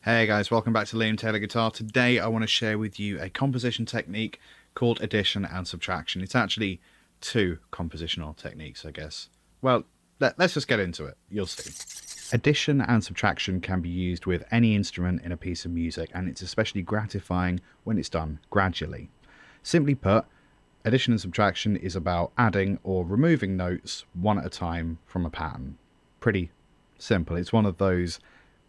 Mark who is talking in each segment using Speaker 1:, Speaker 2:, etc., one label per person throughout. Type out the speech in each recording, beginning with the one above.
Speaker 1: Hey guys, welcome back to Liam Taylor Guitar. Today I want to share with you a composition technique called addition and subtraction. It's actually two compositional techniques, I guess. Well, let's just get into it. You'll see. Addition and subtraction can be used with any instrument in a piece of music, and it's especially gratifying when it's done gradually. Simply put, addition and subtraction is about adding or removing notes one at a time from a pattern. Pretty simple. It's one of those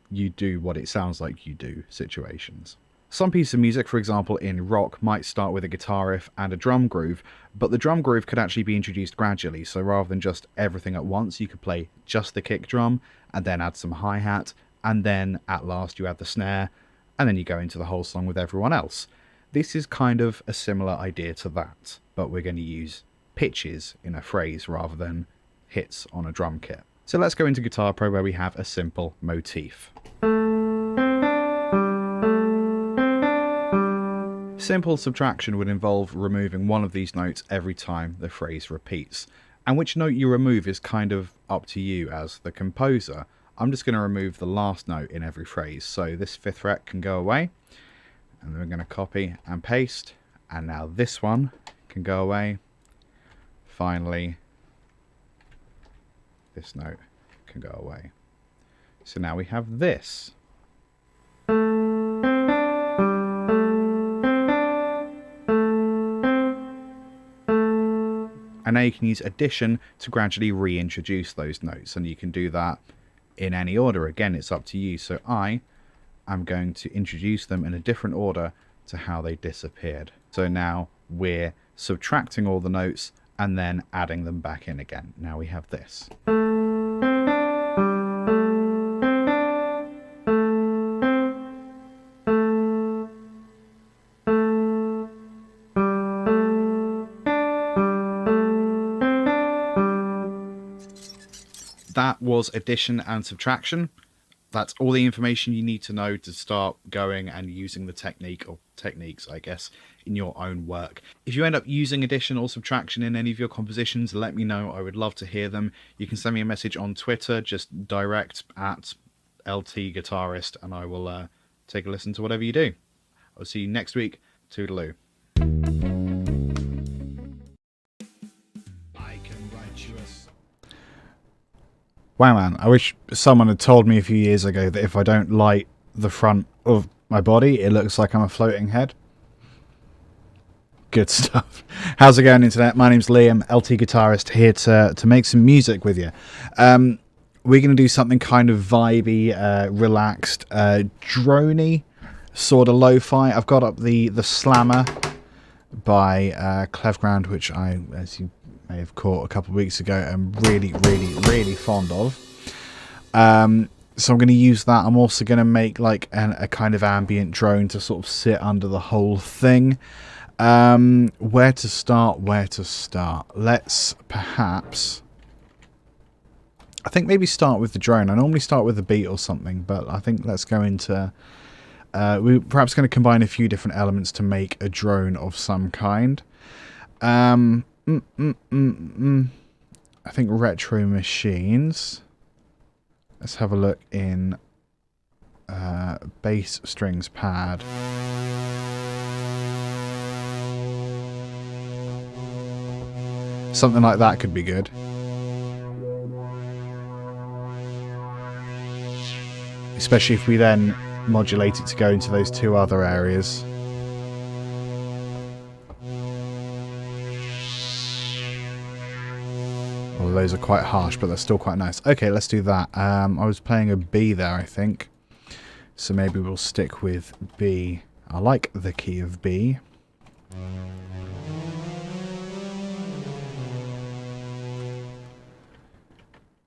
Speaker 1: you do what it sounds like you do situations. Some pieces of music, for example in rock, might start with a guitar riff and a drum groove, but the drum groove could actually be introduced gradually, so rather than just everything at once, you could play just the kick drum and then add some hi-hat, and then at last you add the snare, and then you go into the whole song with everyone else. This is kind of a similar idea to that, but we're going to use pitches in a phrase rather than hits on a drum kit. So let's go into Guitar Pro, where we have a simple motif. Simple subtraction would involve removing one of these notes every time the phrase repeats. And which note you remove is kind of up to you as the composer. I'm just going to remove the last note in every phrase. So this 5th fret can go away. And then we're going to copy and paste. And now this one can go away. Finally, this note can go away. So now we have this. And now you can use addition to gradually reintroduce those notes, and you can do that in any order. Again, it's up to you. So I am going to introduce them in a different order to how they disappeared. So now we're subtracting all the notes and then adding them back in again. Now we have this. That was addition and subtraction. That's all the information you need to know to start going and using the technique, or techniques, I guess, in your own work. If you end up using addition or subtraction in any of your compositions, let me know. I would love to hear them. You can send me a message on Twitter, just direct at LTGuitarist, and I will take a listen to whatever you do. I'll see you next week. Toodaloo. Wow, man, I wish someone had told me a few years ago that if I don't light the front of my body, it looks like I'm a floating head. Good stuff. How's it going, Internet? My name's Liam, LT Guitarist, here to make some music with you. We're going to do something kind of vibey, relaxed, droney, sort of lo-fi. I've got up the Slammer by Clevground, which I, as you may have caught a couple of weeks ago, I'm really fond of. So I'm going to use that. I'm also going to make like a kind of ambient drone to sort of sit under the whole thing. Where to start? Let's perhaps, I think maybe start with the drone. I normally start with a beat or something, but I think let's go into, we're perhaps going to combine a few different elements to make a drone of some kind. I think Retro Machines. Let's have a look in bass strings pad. Something like that could be good. Especially if we then modulate it to go into those two other areas. Well, those are quite harsh, but they're still quite nice. Okay, let's do that. I was playing a B there, I think. So maybe we'll stick with B. I like the key of B.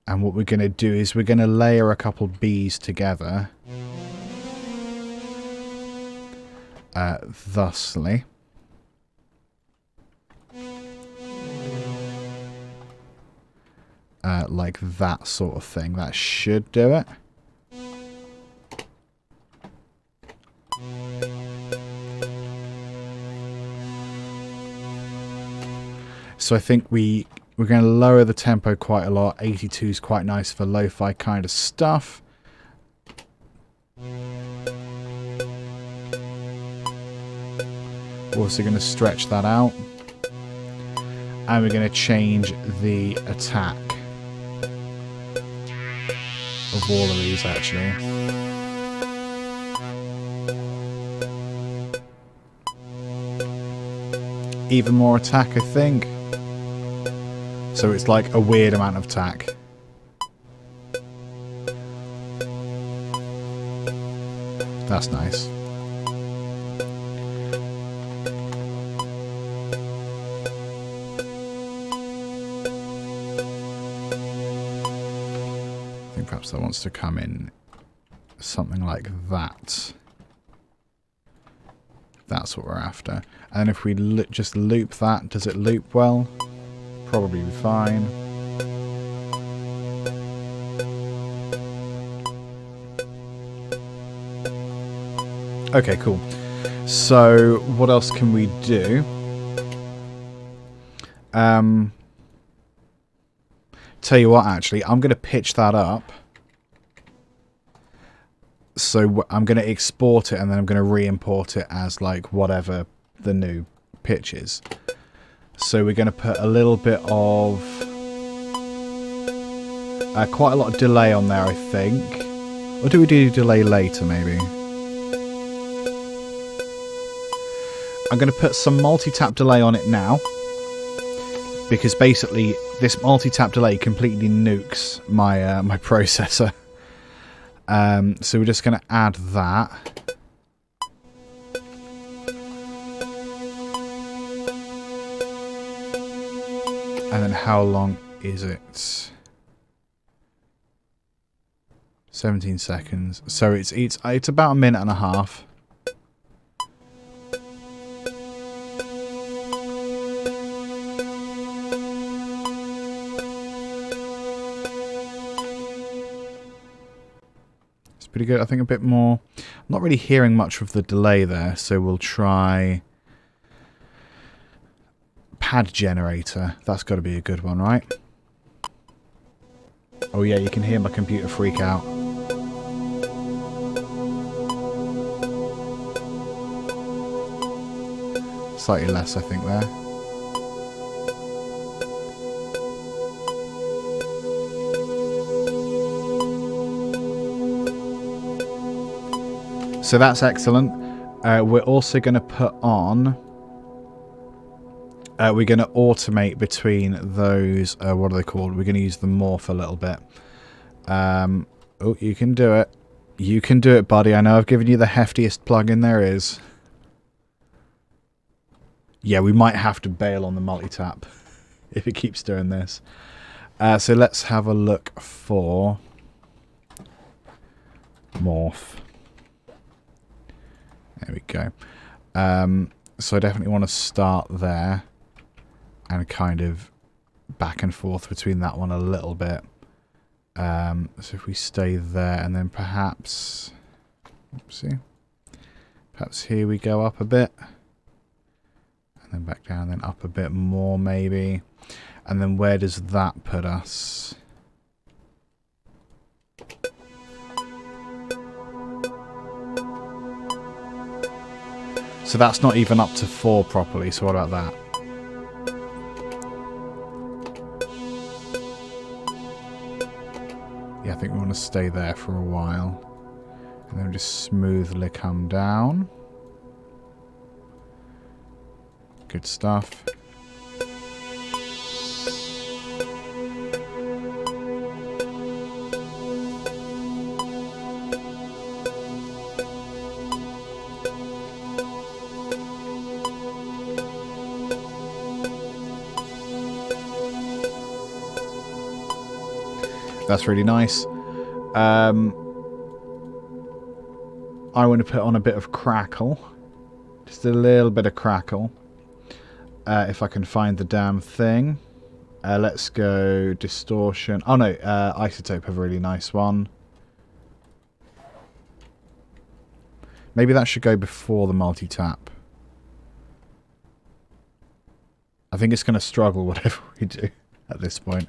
Speaker 1: And what we're going to do is we're going to layer a couple Bs together. Thusly. Like that sort of thing. That should do it. So I think we're going to lower the tempo quite a lot. 82 is quite nice for lo-fi kind of stuff. also going to stretch that out. And we're going to change the attack of all of these, actually. Even more attack, I think. So it's like a weird amount of attack. That's nice. I think perhaps that wants to come in something like that. That's what we're after. And if we just loop that, does it loop well? Probably be fine. Okay, cool. So what else can we do? Tell you what, actually, I'm going to pitch that up. So I'm going to export it and then I'm going to re-import it as like whatever the new pitch is. So we're going to put a little bit of quite a lot of delay on there, I think. Or do we do delay later, maybe? I'm going to put some multi-tap delay on it now, because basically this multi-tap delay completely nukes my my processor. So we're just going to add that. And then how long is it? 17 seconds. So it's about a minute and a half. It's pretty good. I think a bit more. I'm not really hearing much of the delay there, so we'll try pad generator. That's got to be a good one, right? Oh yeah, you can hear my computer freak out. Slightly less, I think, there. So that's excellent. We're also going to put on... we're going to automate between those... what are they called? We're going to use the morph a little bit. Oh, you can do it. You can do it, buddy. I know I've given you the heftiest plugin there is. Yeah, we might have to bail on the multi-tap if it keeps doing this. So let's have a look for morph. There we go. So I definitely want to start there and kind of back and forth between that one a little bit. So if we stay there and then perhaps, oopsie, perhaps here we go up a bit. And then back down, then up a bit more maybe. And then where does that put us? So that's not even up to 4 properly, so what about that? Yeah, I think we want to stay there for a while. And then just smoothly come down. Good stuff. That's really nice. I want to put on a bit of crackle. Just a little bit of crackle. If I can find the damn thing. Let's go distortion. Oh no, Isotope have a really nice one. Maybe that should go before the multi-tap. I think it's going to struggle whatever we do at this point.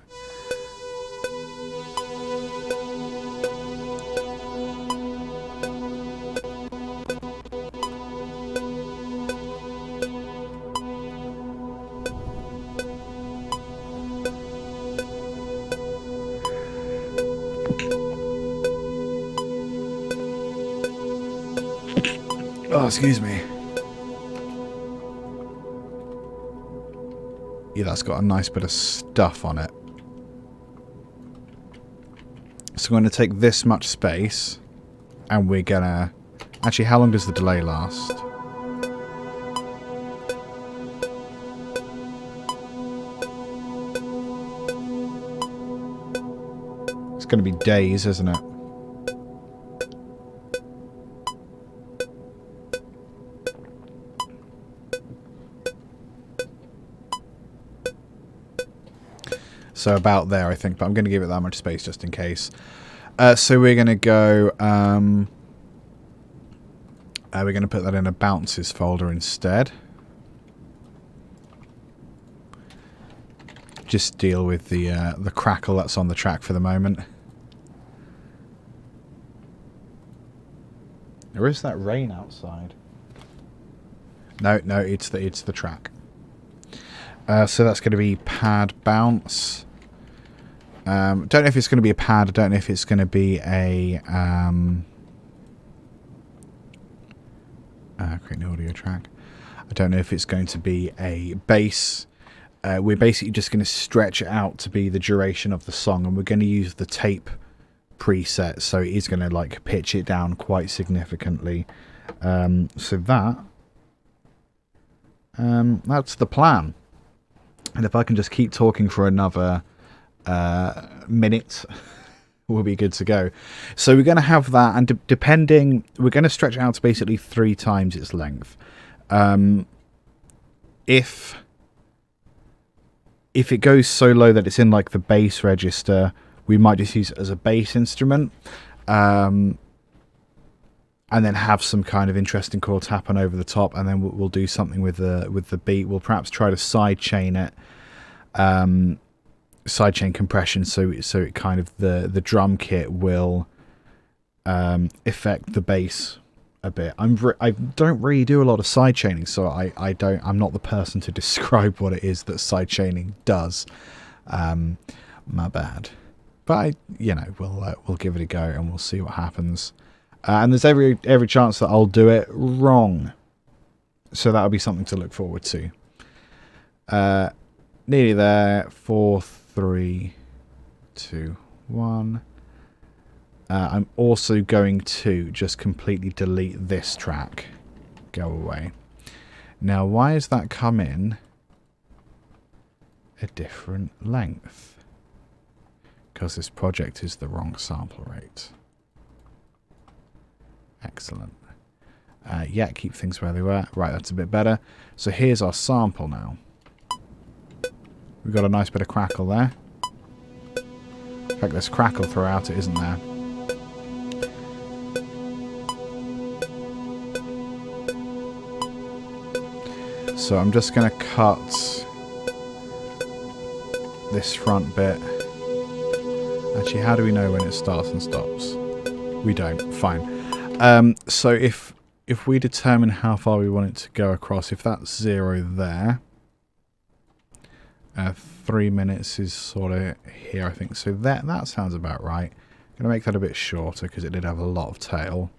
Speaker 1: Oh, excuse me. Yeah, that's got a nice bit of stuff on it. So I'm going to take this much space, and we're going to... Actually, how long does the delay last? It's going to be days, isn't it? So about there, I think, but I'm going to give it that much space just in case. So we're going to go... we're going to put that in a bounces folder instead. Just deal with the crackle that's on the track for the moment. Or is that rain outside? No, it's the track. So that's going to be pad bounce. Don't know if it's going to be a pad. I don't know if it's going to be a create an audio track. I don't know if it's going to be a bass. We're basically just going to stretch it out to be the duration of the song, and we're going to use the tape preset, so it is going to like pitch it down quite significantly. So that's the plan. And if I can just keep talking for another minute, we'll be good to go. So we're going to have that, and depending, we're going to stretch it out to basically 3 times its length. If it goes so low that it's in like the bass register, we might just use it as a bass instrument, and then have some kind of interesting chords happen over the top, and then we'll do something with the beat. We'll perhaps try to sidechain it, sidechain compression, so it kind of the drum kit will affect the bass a bit. I don't really do a lot of sidechaining, so I'm not the person to describe what it is that sidechaining does. My bad. But we'll give it a go and we'll see what happens. And there's every chance that I'll do it wrong, so that'll be something to look forward to. Nearly there. 4, 3, 2, 1. I'm also going to just completely delete this track. Go away. Now, why has that come in a different length? Because this project is the wrong sample rate. Excellent. Yeah, keep things where they were. Right, that's a bit better. So here's our sample now. We've got a nice bit of crackle there. In fact, there's crackle throughout it, isn't there? So I'm just going to cut this front bit. Actually, how do we know when it starts and stops? We don't. Fine. So if we determine how far we want it to go across, if that's 0 there, 3 minutes is sort of here, I think. So that sounds about right. I'm going to make that a bit shorter because it did have a lot of tail.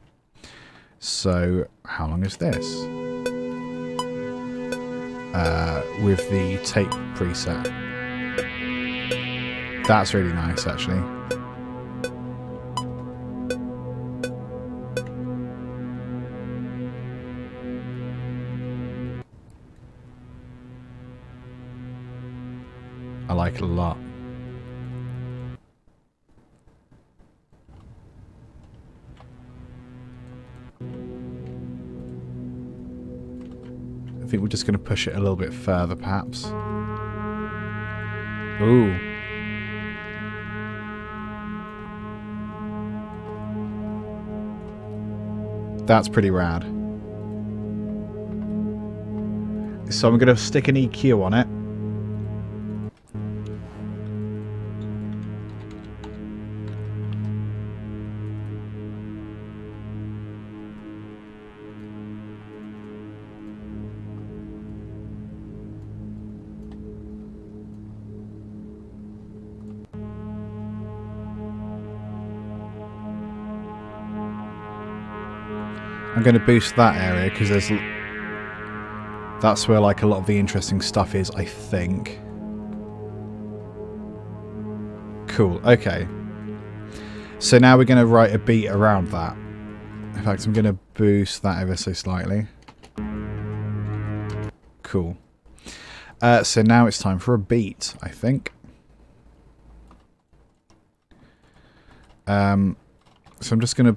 Speaker 1: So how long is this? With the tape preset. That's really nice, actually. I like it a lot. I think we're just going to push it a little bit further, perhaps. Ooh. That's pretty rad. So I'm going to stick an EQ on it. I'm going to boost that area because that's where like a lot of the interesting stuff is, I think. Cool, okay. So now we're going to write a beat around that. In fact, I'm going to boost that ever so slightly. Cool. So now it's time for a beat, I think. So I'm just going to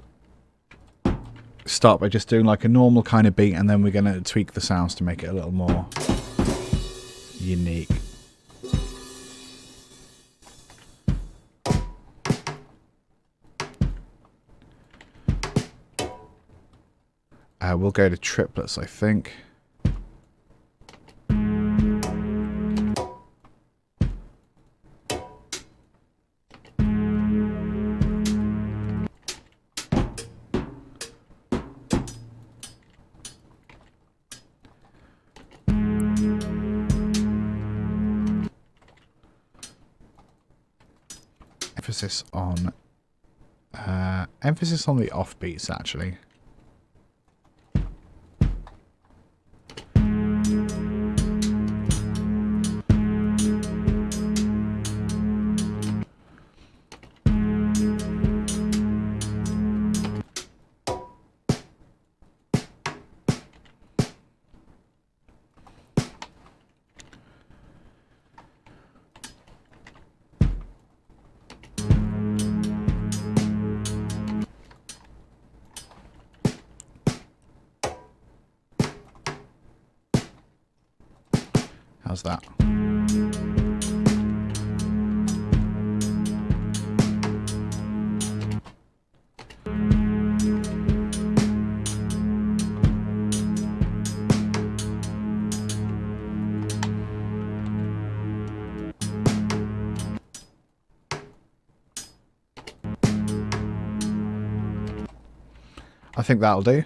Speaker 1: start by just doing like a normal kind of beat, and then we're going to tweak the sounds to make it a little more unique. We'll go to triplets, I think. Emphasis on the offbeats, actually. How's that? I think that'll do.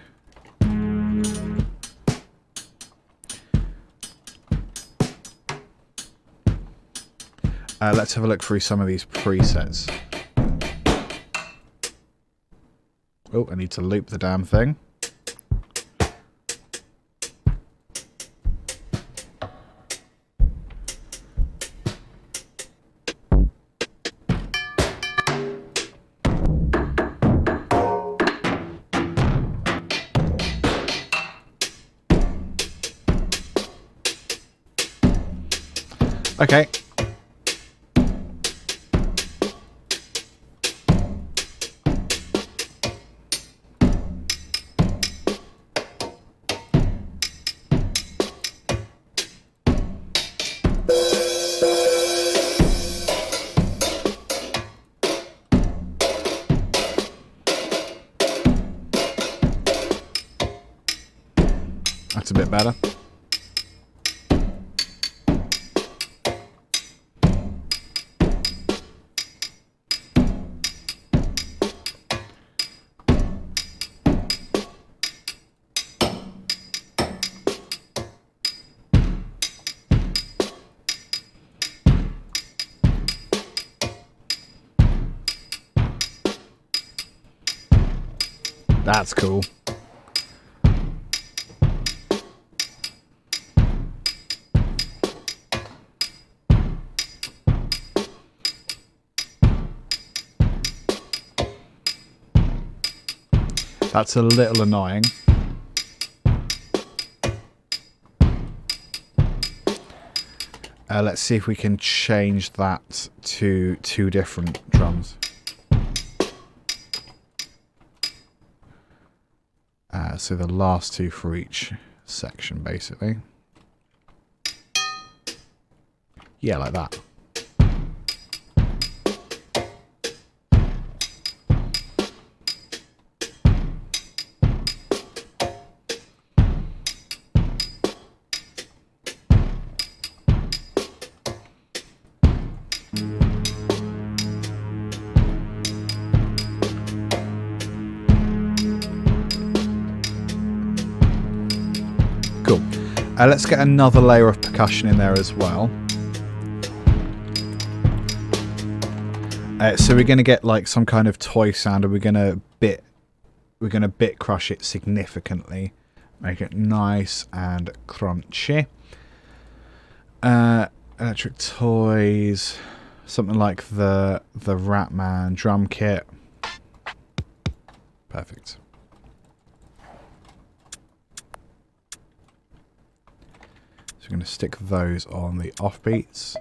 Speaker 1: Let's have a look through some of these presets. Oh, I need to loop the damn thing. Okay. That's a bit better. That's cool. That's a little annoying. Let's see if we can change that to 2 different drums. So the last 2 for each section, basically. Yeah, like that. Let's get another layer of percussion in there as well. So we're going to get like some kind of toy sound, and we're going to bit we're going to bit crush it significantly. Make it nice and crunchy. Electric Toys, something like the Ratman drum kit. Perfect. So we're going to stick those on the offbeats.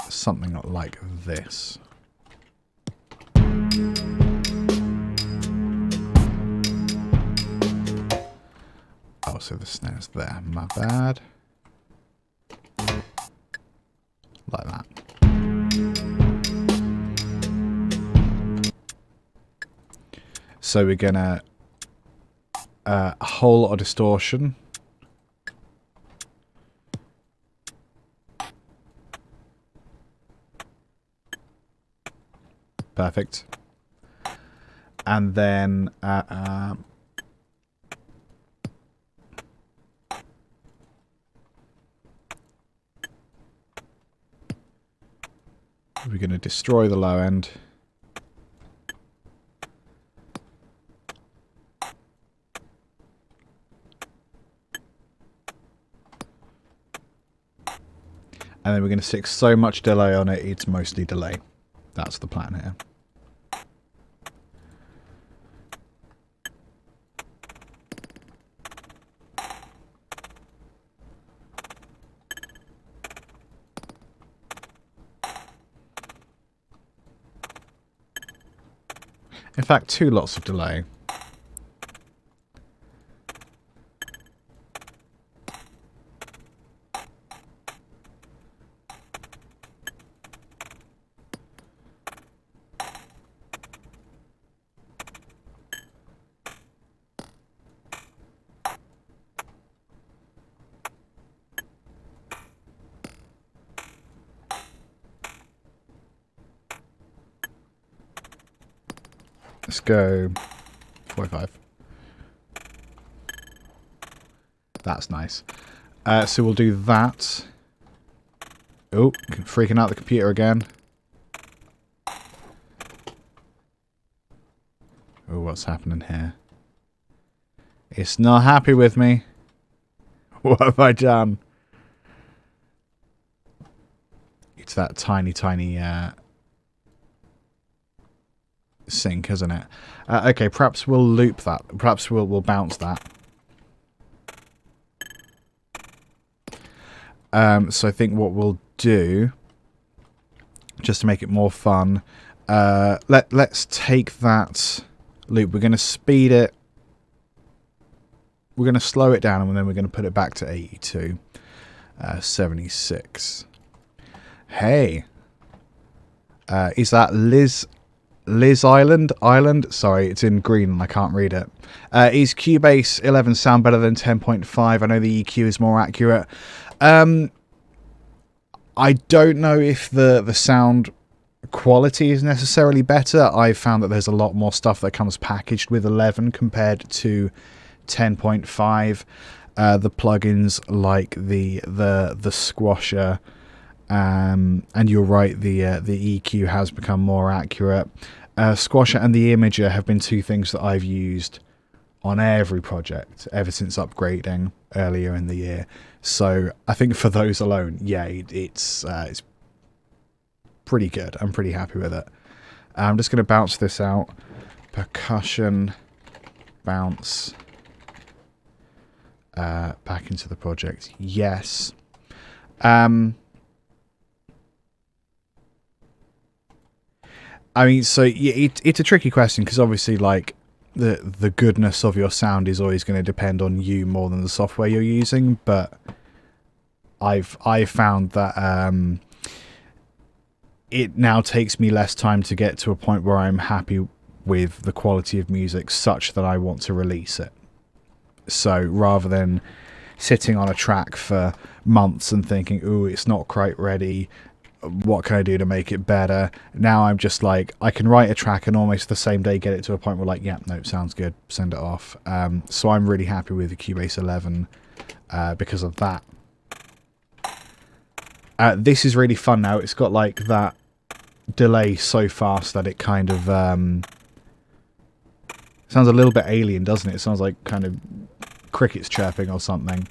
Speaker 1: Something like this. Oh, so the snare's there. My bad. Like that. So we're gonna a whole lot of distortion. Perfect. And then we're going to destroy the low end. And then we're going to stick so much delay on it, it's mostly delay. That's the plan here. In fact, 2 lots of delay. Let's go 45. That's nice. So we'll do that. Oh, freaking out the computer again. Oh, what's happening here? It's not happy with me. What have I done? It's that tiny sync, isn't it? Okay, perhaps we'll loop that. Perhaps we'll bounce that. So I think what we'll do, just to make it more fun, let's take that loop. We're going to speed it. We're going to slow it down, and then we're going to put it back to 82, 76. Hey, is that Liz Island? Sorry, it's in green and I can't read it. Is Cubase 11 sound better than 10.5? I know the EQ is more accurate. I don't know if the sound quality is necessarily better. I've found that there's a lot more stuff that comes packaged with 11 compared to 10.5. The plugins like the squasher. And you're right, the EQ has become more accurate. Squasher and the imager have been 2 things that I've used on every project ever since upgrading earlier in the year. So I think for those alone, yeah, it's pretty good. I'm pretty happy with it. I'm just going to bounce this out. Percussion, bounce, back into the project. Yes. I mean, so yeah, it's a tricky question because obviously, like, the goodness of your sound is always going to depend on you more than the software you're using. But I've found that it now takes me less time to get to a point where I'm happy with the quality of music such that I want to release it. So rather than sitting on a track for months and thinking, "Ooh, it's not quite ready. What can I do to make it better?" Now I'm just like, I can write a track and almost the same day get it to a point where, like, yeah, no, sounds good, send it off. So I'm really happy with the Cubase 11 because of that. This is really fun now. It's got like that delay so fast that it kind of sounds a little bit alien, doesn't it? It sounds like kind of crickets chirping or something.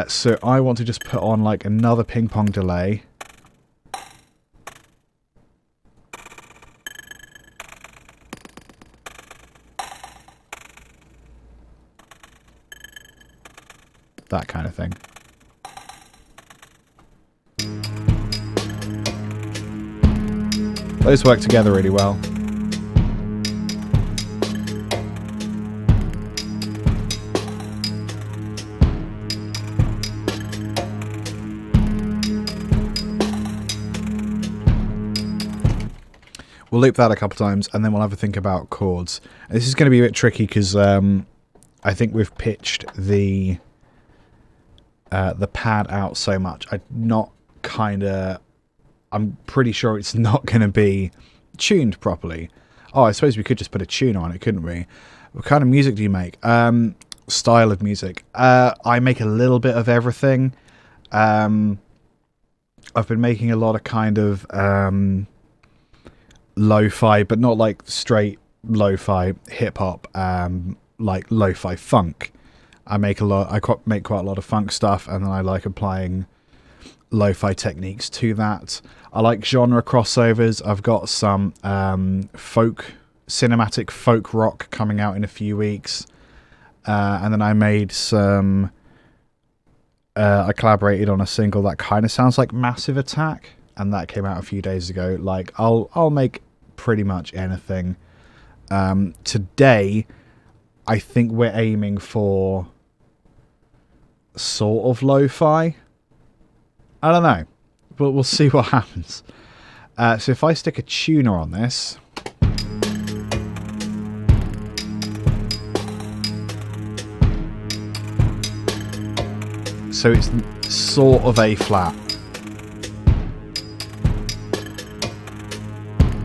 Speaker 1: So I want to just put on like another ping pong delay. That kind of thing. Those work together really well. We'll loop that a couple times and then we'll have a think about chords. And this is going to be a bit tricky because I think we've pitched the pad out so much. I'm pretty sure it's not going to be tuned properly. Oh, I suppose we could just put a tune on it, couldn't we? What kind of music do you make? Style of music. I make a little bit of everything. I've been making a lot of kind of lo-fi, but not like straight lo-fi hip-hop, like lo-fi funk. I make quite a lot of funk stuff, and then I like applying lo-fi techniques to that. I like genre crossovers. I've got some cinematic folk rock coming out in a few weeks, and then I made some. I collaborated on a single that kind of sounds like Massive Attack, and that came out a few days ago. Like I'll make pretty much anything. Today, I think we're aiming for sort of lo-fi. I don't know, but we'll see what happens. So if I stick a tuner on this, so it's sort of A flat.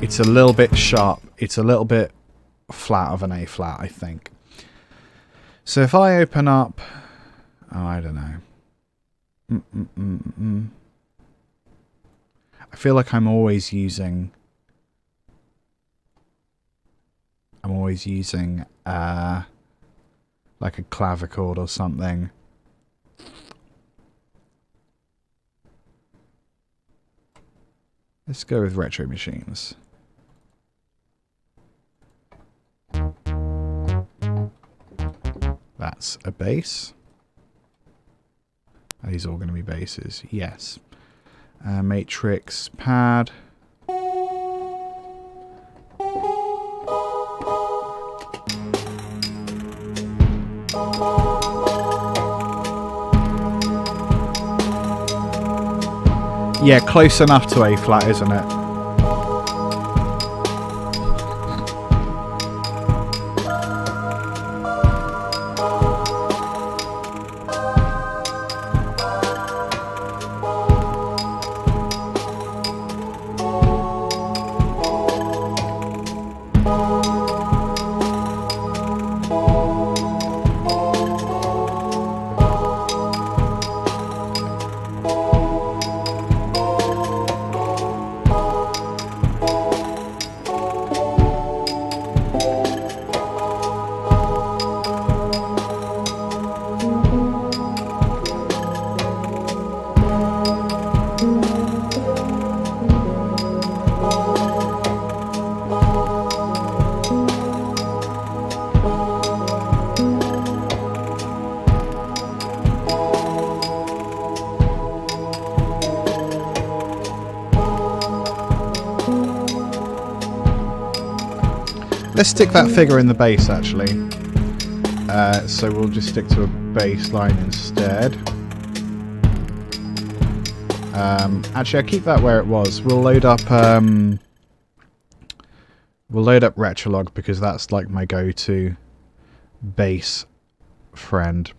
Speaker 1: It's a little bit sharp. It's a little bit flat of an A flat, I think. So if I open up, oh, I don't know. I feel like I'm always using like a clavichord or something. Let's go with Retro Machines. That's a bass. Are these all going to be basses? Yes. Matrix pad. Yeah, close enough to A flat, isn't it? Let's stick that figure in the bass, actually. So we'll just stick to a bass line instead. Actually, I'll keep that where it was. We'll load up Retrolog because that's like my go-to bass friend.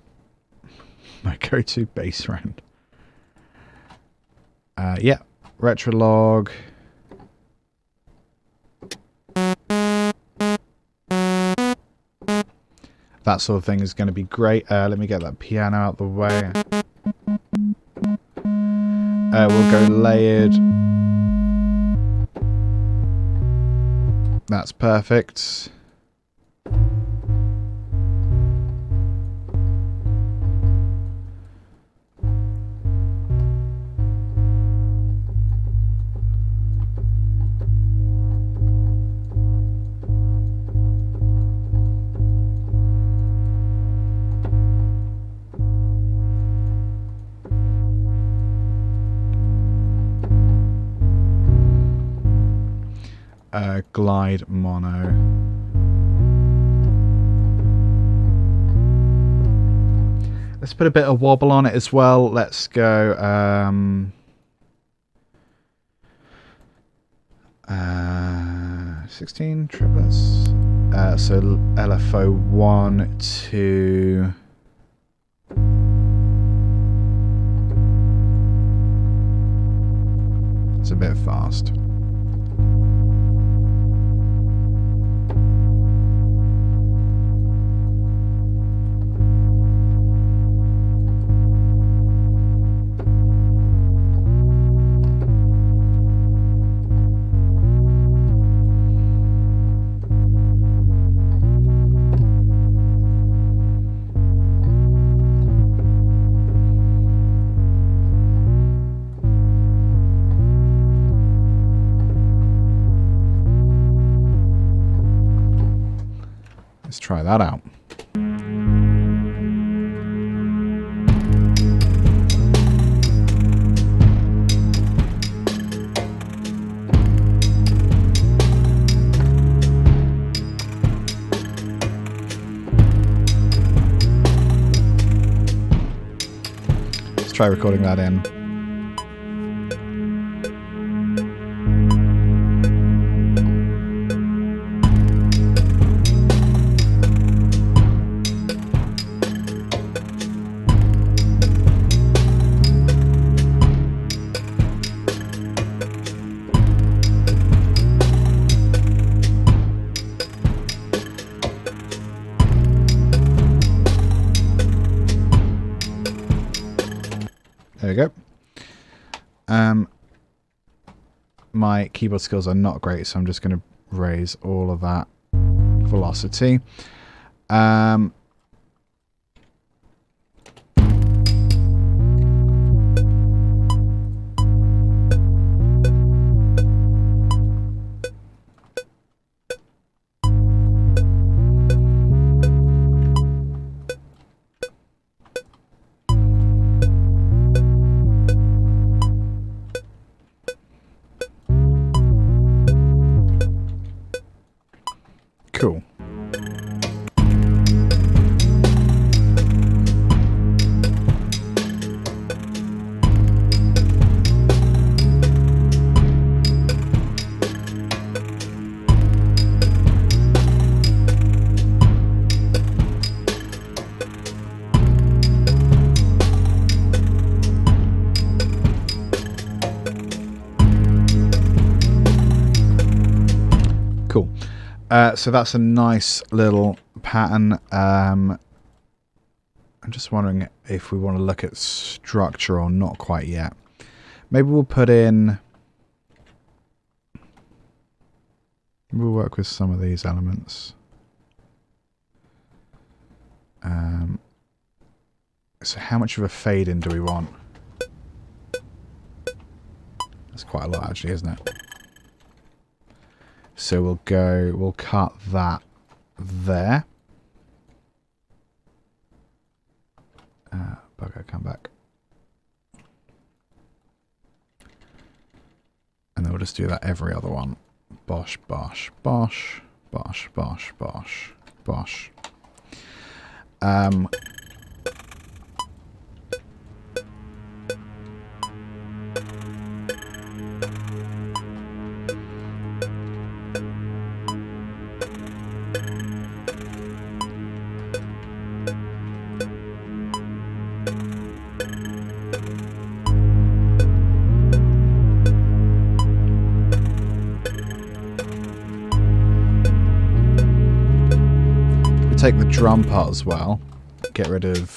Speaker 1: My go-to bass friend. Yeah, Retrolog. That sort of thing is going to be great. Let me get that piano out the way. We'll go layered. That's perfect. Glide mono. Let's put a bit of wobble on it as well. Let's go 16 triplets. So LFO 1, 2. It's a bit fast. Let's try that out. Let's try recording that in. There we go. My keyboard skills are not great, so I'm just going to raise all of that velocity. Cool. Cool. So that's a nice little pattern. I'm just wondering if we want to look at structure or not quite yet. Maybe we'll put in... We'll work with some of these elements. So how much of a fade in do we want? That's quite a lot actually, isn't it? So we'll cut that there. Bugger, come back. And then we'll just do that every other one. Bosh, bosh, bosh, bosh, bosh, bosh, bosh. Take the drum part as well. Get rid of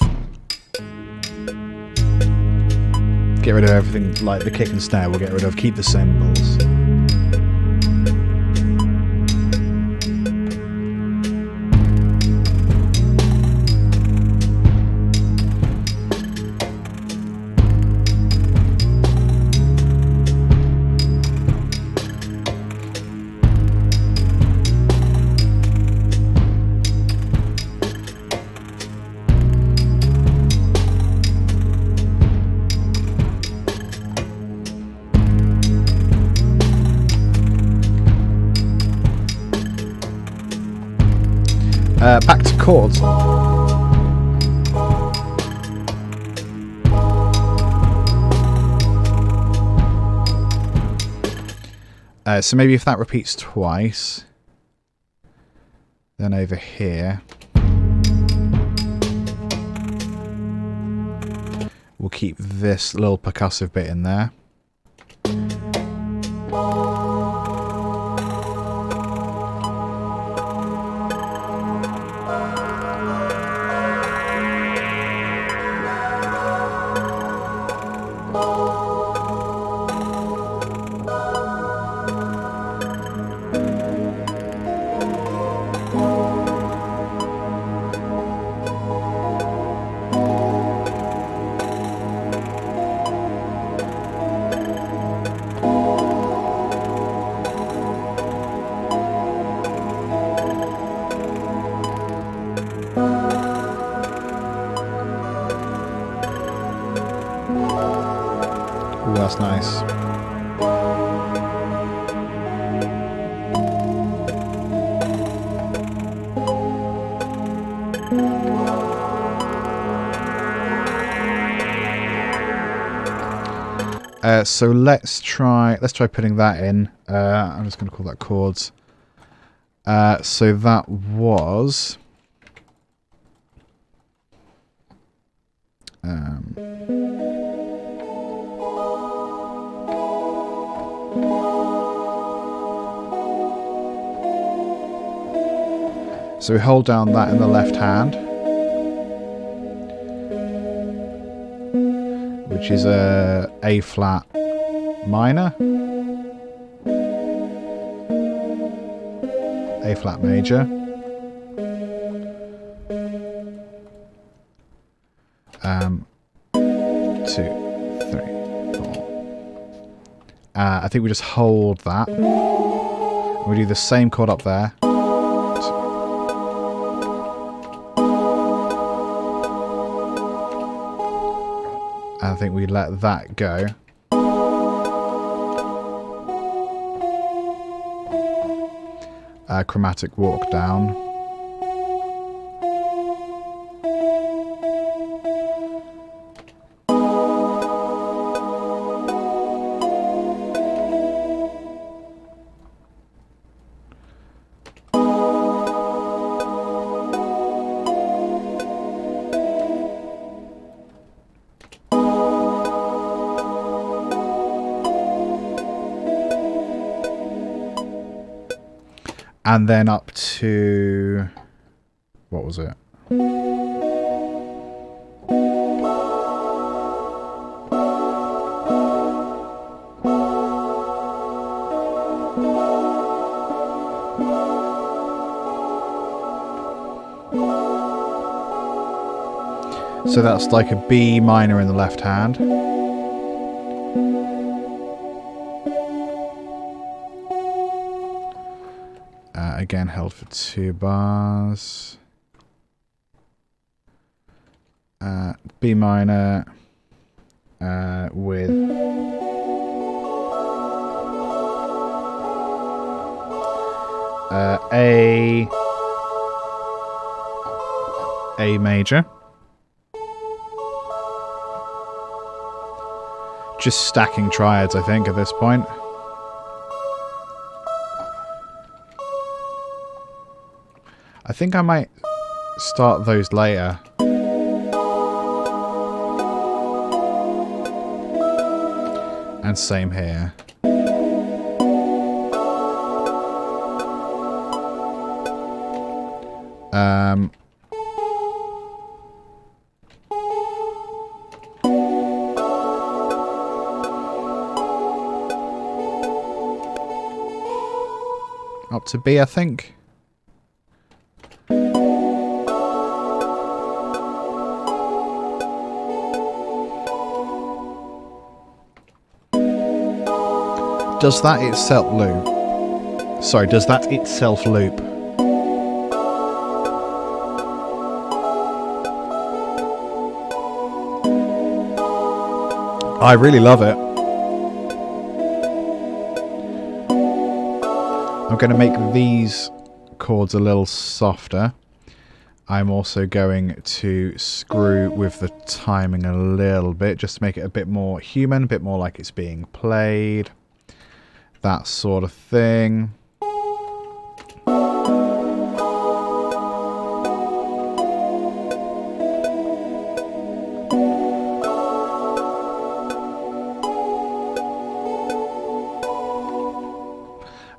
Speaker 1: everything like the kick and snare. We'll get rid of. Keep the cymbals. Back to chords. So maybe if that repeats twice, then over here we'll keep this little percussive bit in there. Ooh, that's nice. So let's try putting that in. I'm just going to call that chords. So that was so we hold down that in the left hand, which is a A flat minor, A flat major, two, three, four. I think we just hold that. We do the same chord up there. I think we let that go. Chromatic walk down. And then up to, what was it? So that's like a B minor in the left hand. Again, held for 2 bars. B minor with A major. Just stacking triads, I think, at this point. I think I might start those later. And same here. Up to B, I think. Does that itself loop? Sorry, does that itself loop? I really love it. I'm going to make these chords a little softer. I'm also going to screw with the timing a little bit, just to make it a bit more human, a bit more like it's being played. That sort of thing.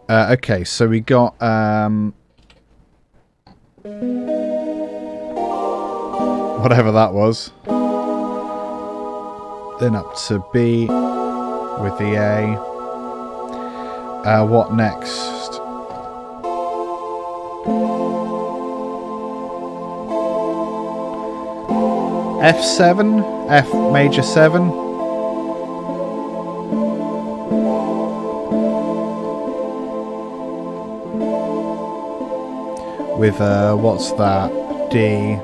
Speaker 1: Okay, so we got whatever that was. Then up to B with the A. What next? F7, F major 7. With what's that? D.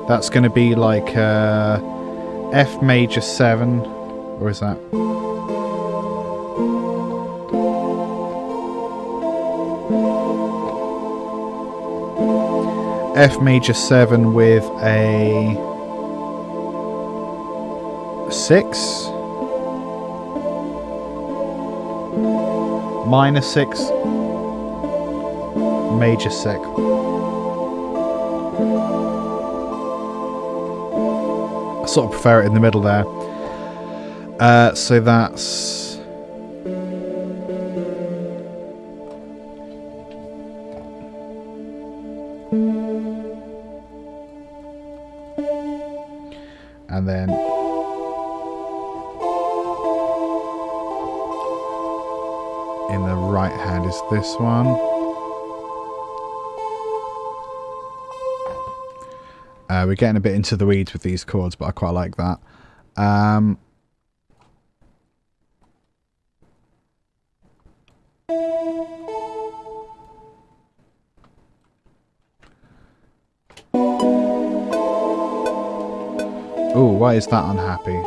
Speaker 1: That's going to be like F major 7, or is that? F major 7 with a 6, minor 6, major 6. I sort of prefer it in the middle there. So that's and then in the right hand is this one. We're getting a bit into the weeds with these chords, but I quite like that. Oh, why is that unhappy?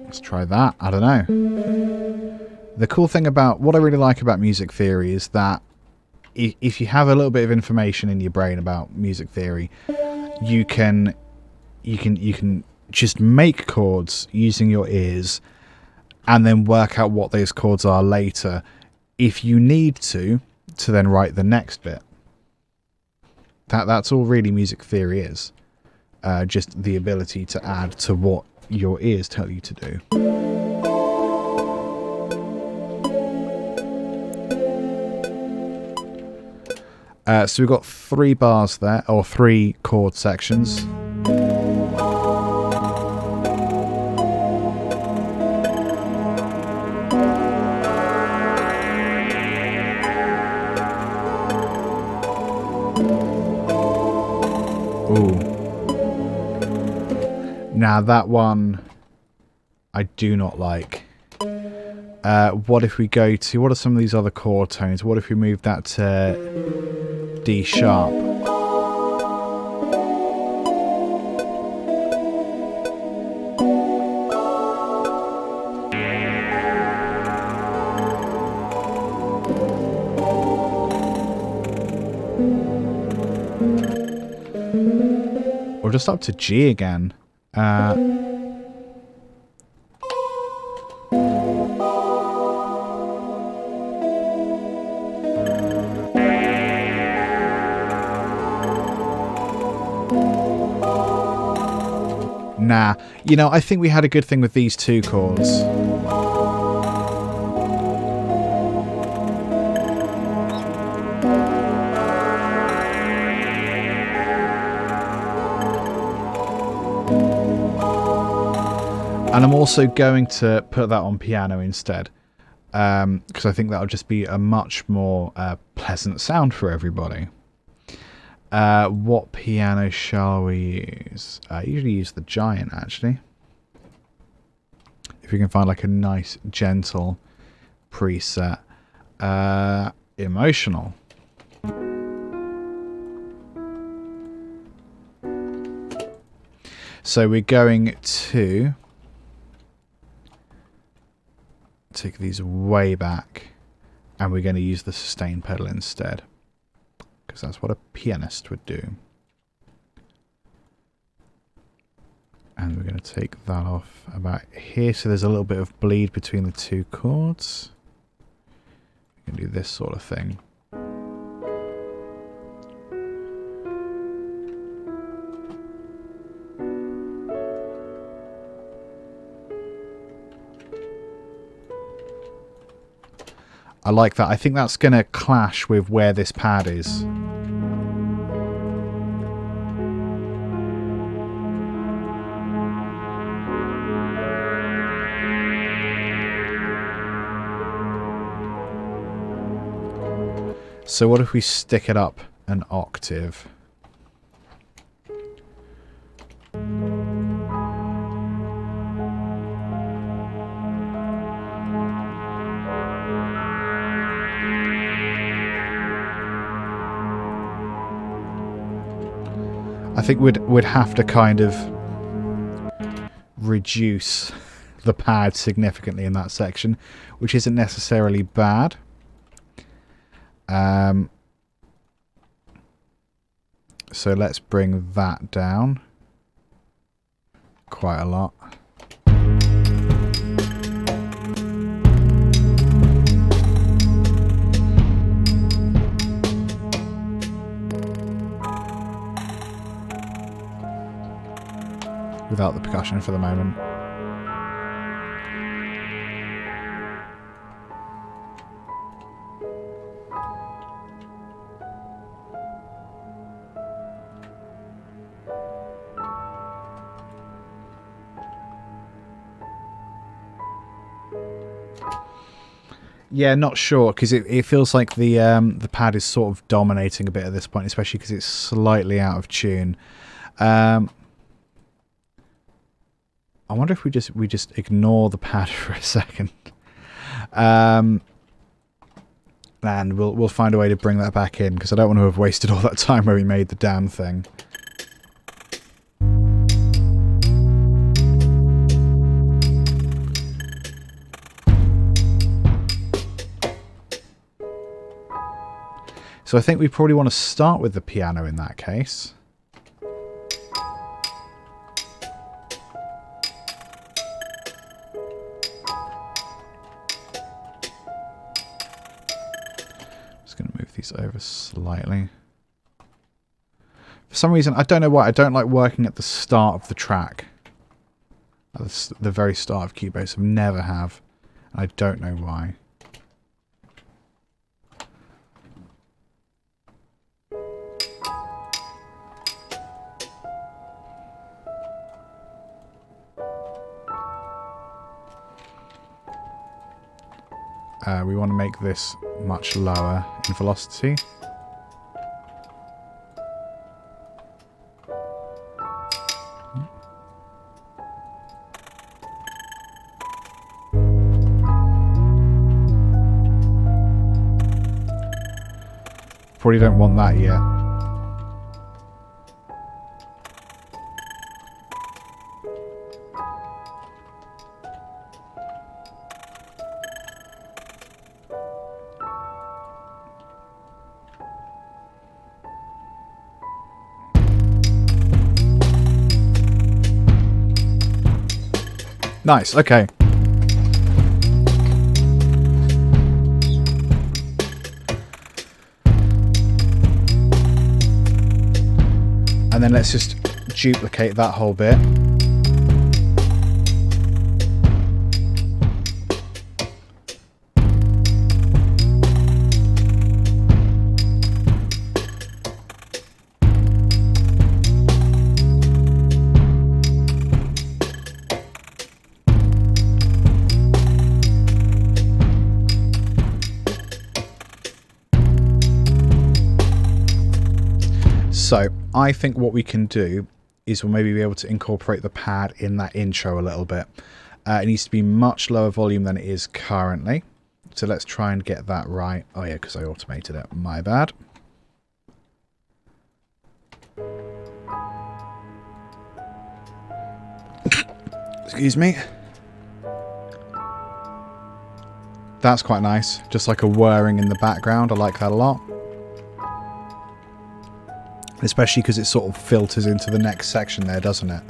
Speaker 1: Let's try that. I don't know. The cool thing about what I really like about music theory is that if you have a little bit of information in your brain about music theory, you can just make chords using your ears and then work out what those chords are later if you need to then write the next bit. That's all really music theory is. Just the ability to add to what your ears tell you to do. So we've got 3 bars there, or 3 chord sections. Ooh. Now that one I do not like. What if we go to, what are some of these other chord tones? What if we move that to D sharp? Or just up to G again. Nah, you know, I think we had a good thing with these 2 chords. And I'm also going to put that on piano instead, because I think that'll just be a much more pleasant sound for everybody. What piano shall we use? I usually use the Giant, actually. If you can find like a nice, gentle preset. Emotional. So we're going to take these way back, and we're going to use the sustain pedal instead, because that's what a pianist would do. And we're going to take that off about here, so there's a little bit of bleed between the two chords. We can do this sort of thing. I like that. I think that's going to clash with where this pad is. So what if we stick it up an octave? I think we'd have to kind of reduce the pad significantly in that section, which isn't necessarily bad. So let's bring that down quite a lot. Without the percussion for the moment. Yeah, not sure, because it feels like the pad is sort of dominating a bit at this point, especially because it's slightly out of tune. I wonder if we just ignore the pad for a second, and we'll find a way to bring that back in, because I don't want to have wasted all that time where we made the damn thing. So I think we probably want to start with the piano in that case. Just going to move these over slightly. For some reason, I don't know why, I don't like working at the start of the track. At the very start of Cubase. I never have. And I don't know why. We want to make this much lower in velocity. Probably don't want that yet. Nice, okay. And then let's just duplicate that whole bit. I think what we can do is we'll maybe be able to incorporate the pad in that intro a little bit. It needs to be much lower volume than it is currently. So let's try and get that right. Oh yeah, because I automated it. My bad. Excuse me. That's quite nice. Just like a whirring in the background. I like that a lot. Especially because it sort of filters into the next section there, doesn't it?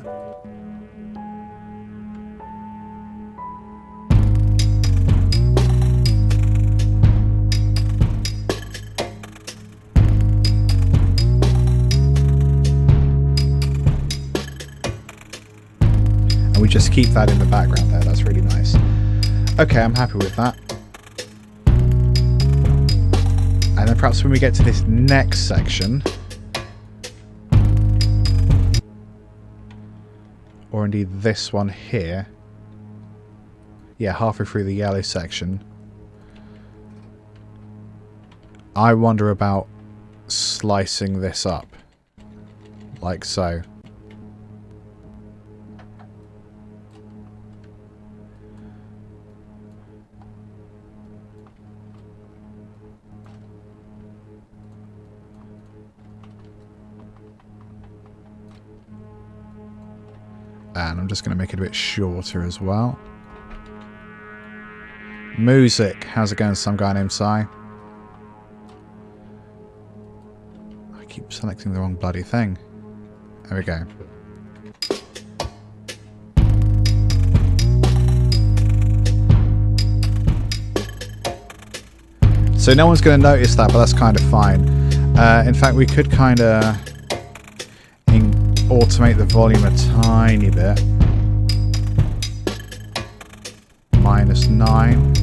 Speaker 1: And we just keep that in the background there. That's really nice. Okay, I'm happy with that. And then perhaps when we get to this next section, or indeed this one here, yeah, halfway through the yellow section, I wonder about slicing this up, like so. And I'm just going to make it a bit shorter as well. Music. How's it going, some guy named Sai? I keep selecting the wrong bloody thing. There we go. So no one's going to notice that, but that's kind of fine. In fact, we could kind of automate the volume a tiny bit. -9.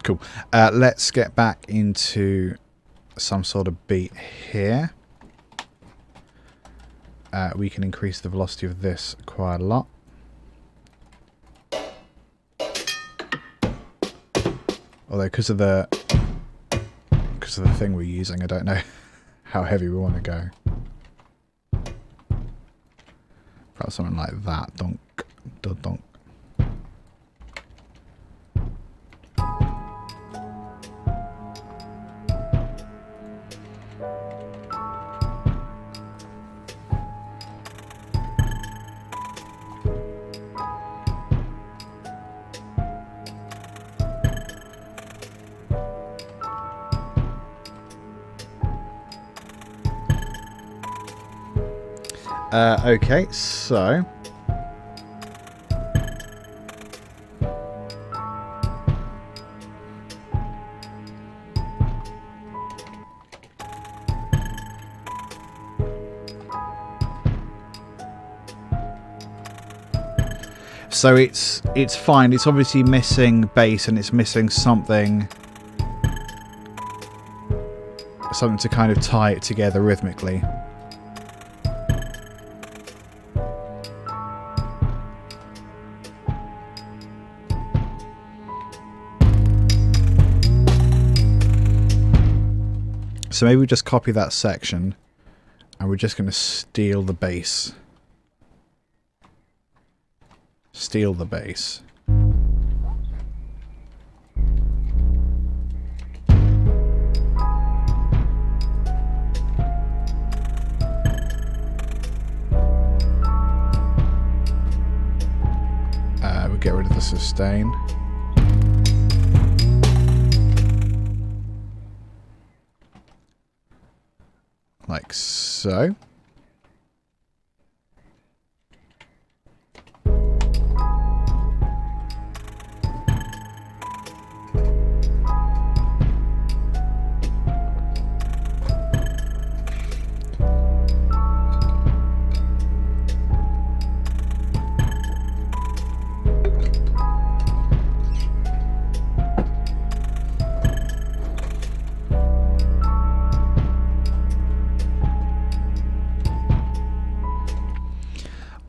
Speaker 1: Cool. Let's get back into some sort of beat here. We can increase the velocity of this quite a lot. Although because of the thing we're using, I don't know how heavy we want to go. Perhaps something like that. Donk, donk, donk. Okay, so it's fine. It's obviously missing bass and it's missing something to kind of tie it together rhythmically. So maybe we just copy that section and we're just going to steal the bass. Steal the bass. We'll get rid of the sustain. Like so.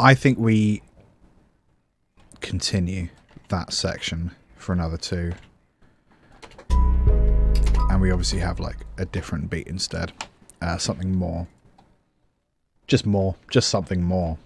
Speaker 1: I think we continue that section for another 2. And we obviously have like a different beat instead. Something more. Just more. Just something more.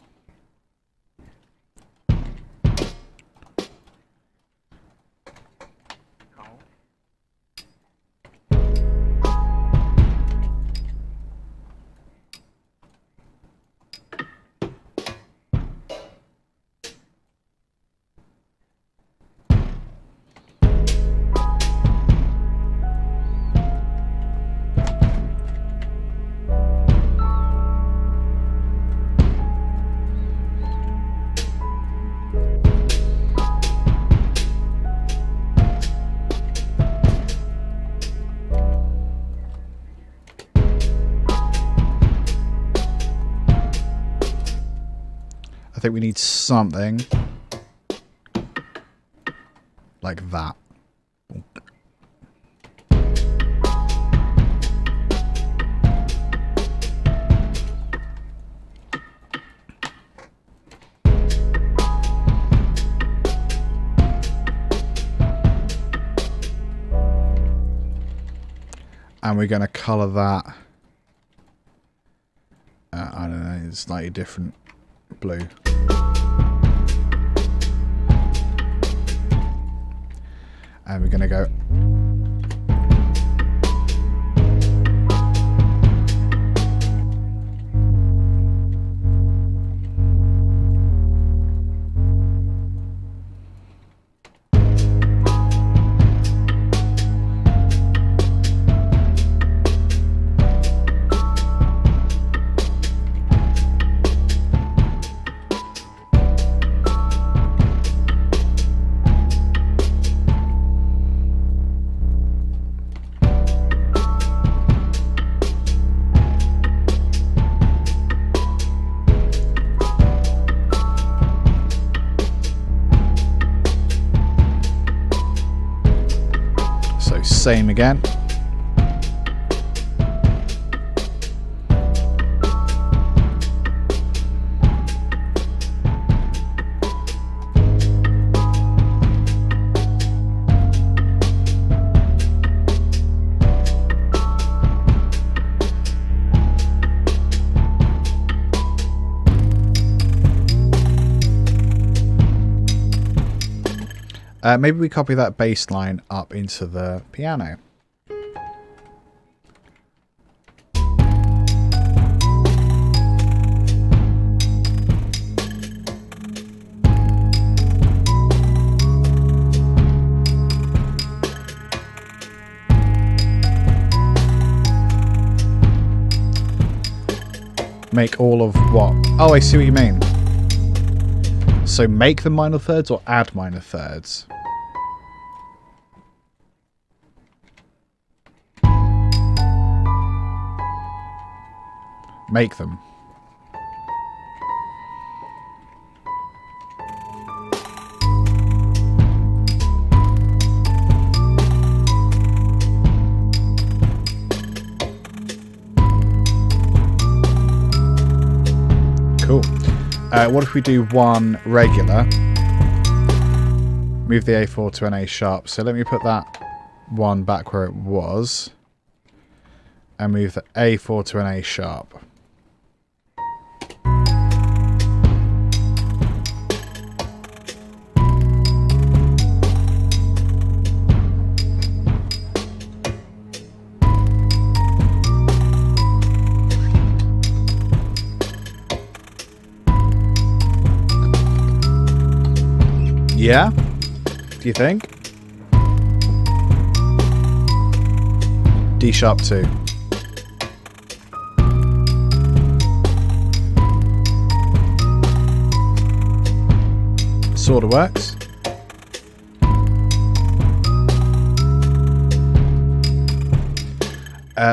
Speaker 1: I think we need something like that. And we're going to colour that, I don't know, it's slightly different blue. And we're going to go. Same again. Maybe we copy that bass line up into the piano. Make all of what? Oh, I see what you mean. So make the minor thirds or add minor thirds? Make them. Cool. What if we do one regular? Move the A4 to an A sharp. So let me put that one back where it was. And move the A4 to an A sharp. Yeah? Do you think? D sharp 2. Sort of works.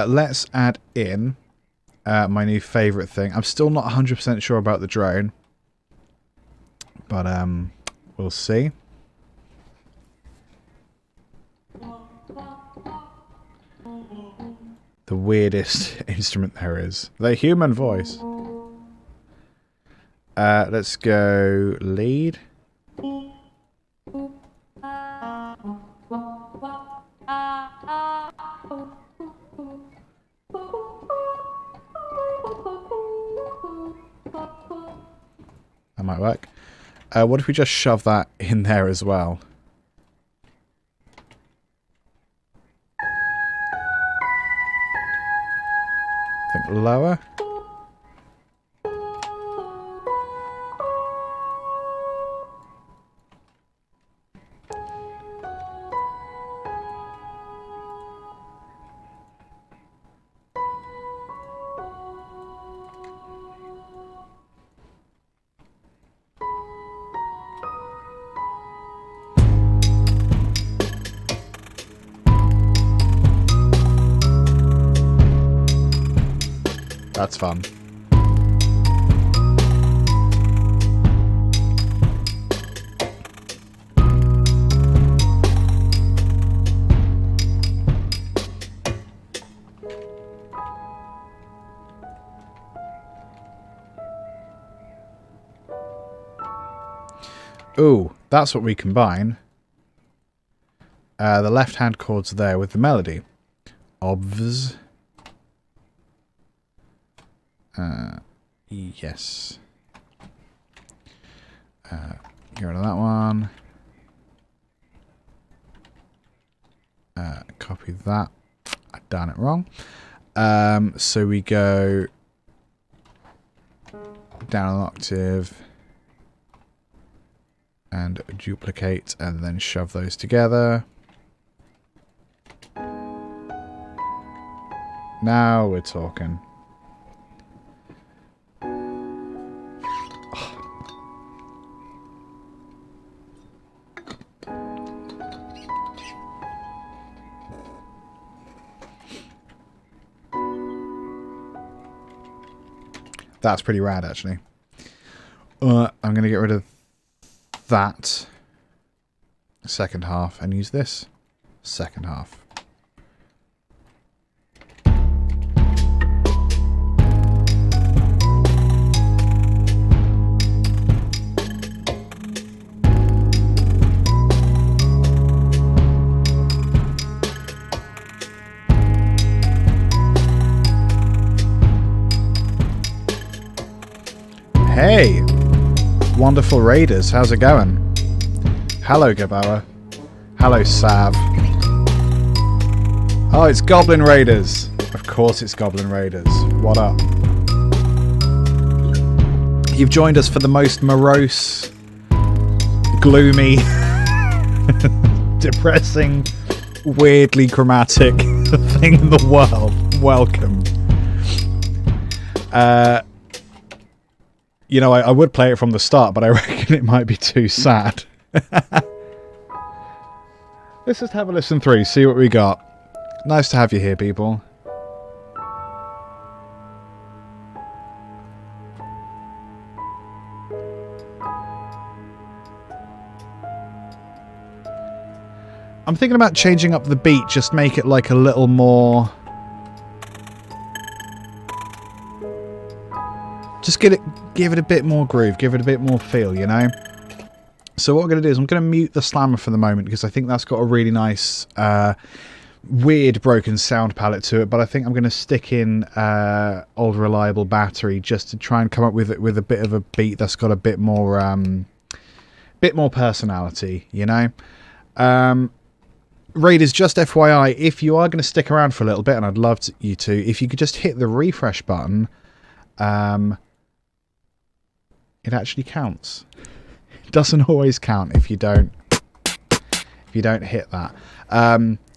Speaker 1: Let's add in my new favourite thing. I'm still not 100% sure about the drone, but we'll see. The weirdest instrument there is. The human voice. Let's go lead. That might work. What if we just shove that in there as well? I think lower. That's fun. Ooh, that's what we combine. The left-hand chords there with the melody. Obvs. Yes. Get rid of that one. Copy that. I've done it wrong. So we go down an octave and duplicate and then shove those together. Now we're talking. That's pretty rad, actually. I'm going to get rid of that second half and use this second half. Hey, wonderful raiders, how's it going? Hello, Gaboa. Hello, Sav. Oh, it's Goblin Raiders. Of course it's Goblin Raiders. What up? You've joined us for the most morose, gloomy, depressing, weirdly chromatic thing in the world. Welcome. You know, I would play it from the start, but I reckon it might be too sad. Let's just have a listen through, see what we got. Nice to have you here, people. I'm thinking about changing up the beat, just make it like a little more... Just give it a bit more groove, give it a bit more feel, you know? So what I'm going to do is I'm going to mute the slammer for the moment because I think that's got a really nice, weird broken sound palette to it. But I think I'm going to stick in Old Reliable Battery just to try and come up with a bit of a beat that's got a bit more personality, you know? Raiders, just FYI, if you are going to stick around for a little bit, and I'd love you to, if you could just hit the refresh button, it actually counts. It doesn't always count if you don't hit that.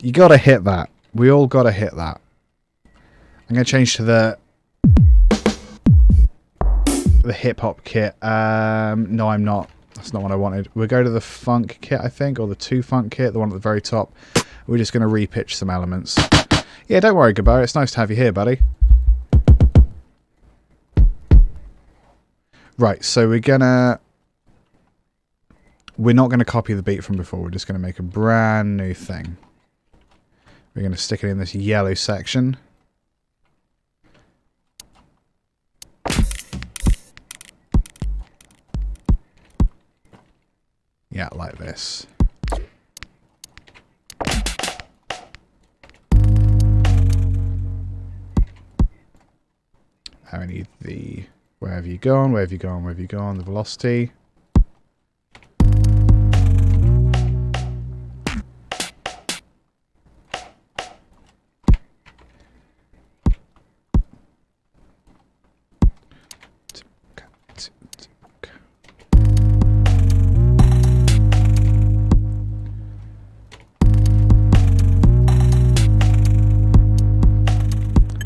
Speaker 1: You gotta hit that. We all gotta hit that. I'm gonna change to the hip hop kit. No, I'm not. That's not what I wanted. We'll go to the funk kit, I think, or the 2 funk kit, the one at the very top. We're just gonna repitch some elements. Yeah, don't worry, Gabo. It's nice to have you here, buddy. Right, so we're not going to copy the beat from before. We're just going to make a brand new thing. We're going to stick it in this yellow section. Yeah, like this. And we need the where have you gone, where have you gone, where have you gone, the velocity.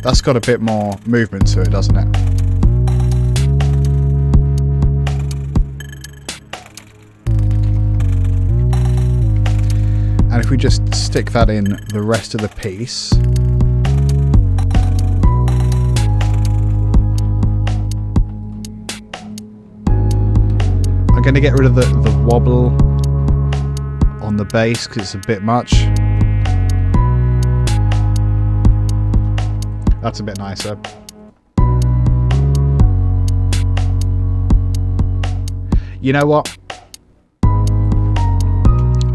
Speaker 1: That's got a bit more movement to it, doesn't it? And if we just stick that in the rest of the piece, I'm going to get rid of the wobble on the bass because it's a bit much. That's a bit nicer. You know what?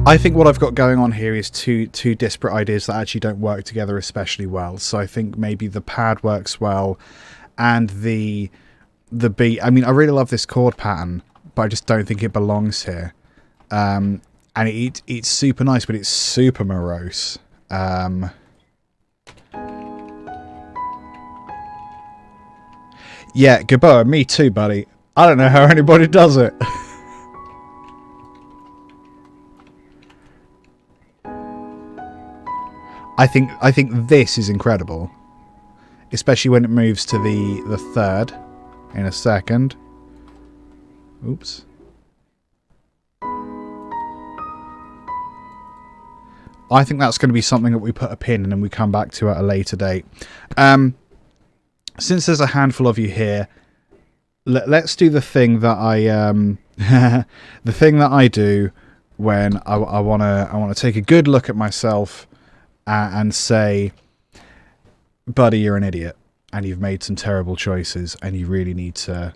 Speaker 1: I think what I've got going on here is two disparate ideas that actually don't work together especially well. So I think maybe the pad works well and the beat. I mean, I really love this chord pattern, but I just don't think it belongs here. And it's super nice, but it's super morose. Yeah, Gabboa, me too, buddy. I don't know how anybody does it. I think this is incredible, especially when it moves to the third in a second. Oops. I think that's going to be something that we put a pin in and we come back to at a later date. Since there's a handful of you here, let's do the thing that the thing that I do when I want to take a good look at myself and say, buddy, you're an idiot and you've made some terrible choices and you really need to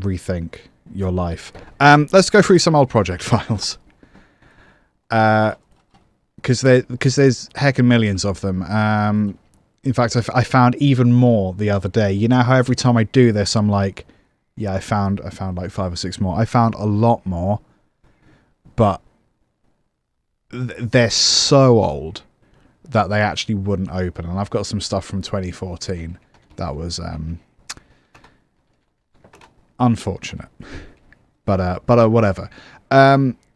Speaker 1: rethink your life. Let's go through some old project files. Because there's heckin' millions of them. In fact, I found even more the other day. You know how every time I do this, I'm like, yeah, I found like 5 or 6 more. I found a lot more, but they're so old that they actually wouldn't open. And I've got some stuff from 2014 that was unfortunate, but whatever.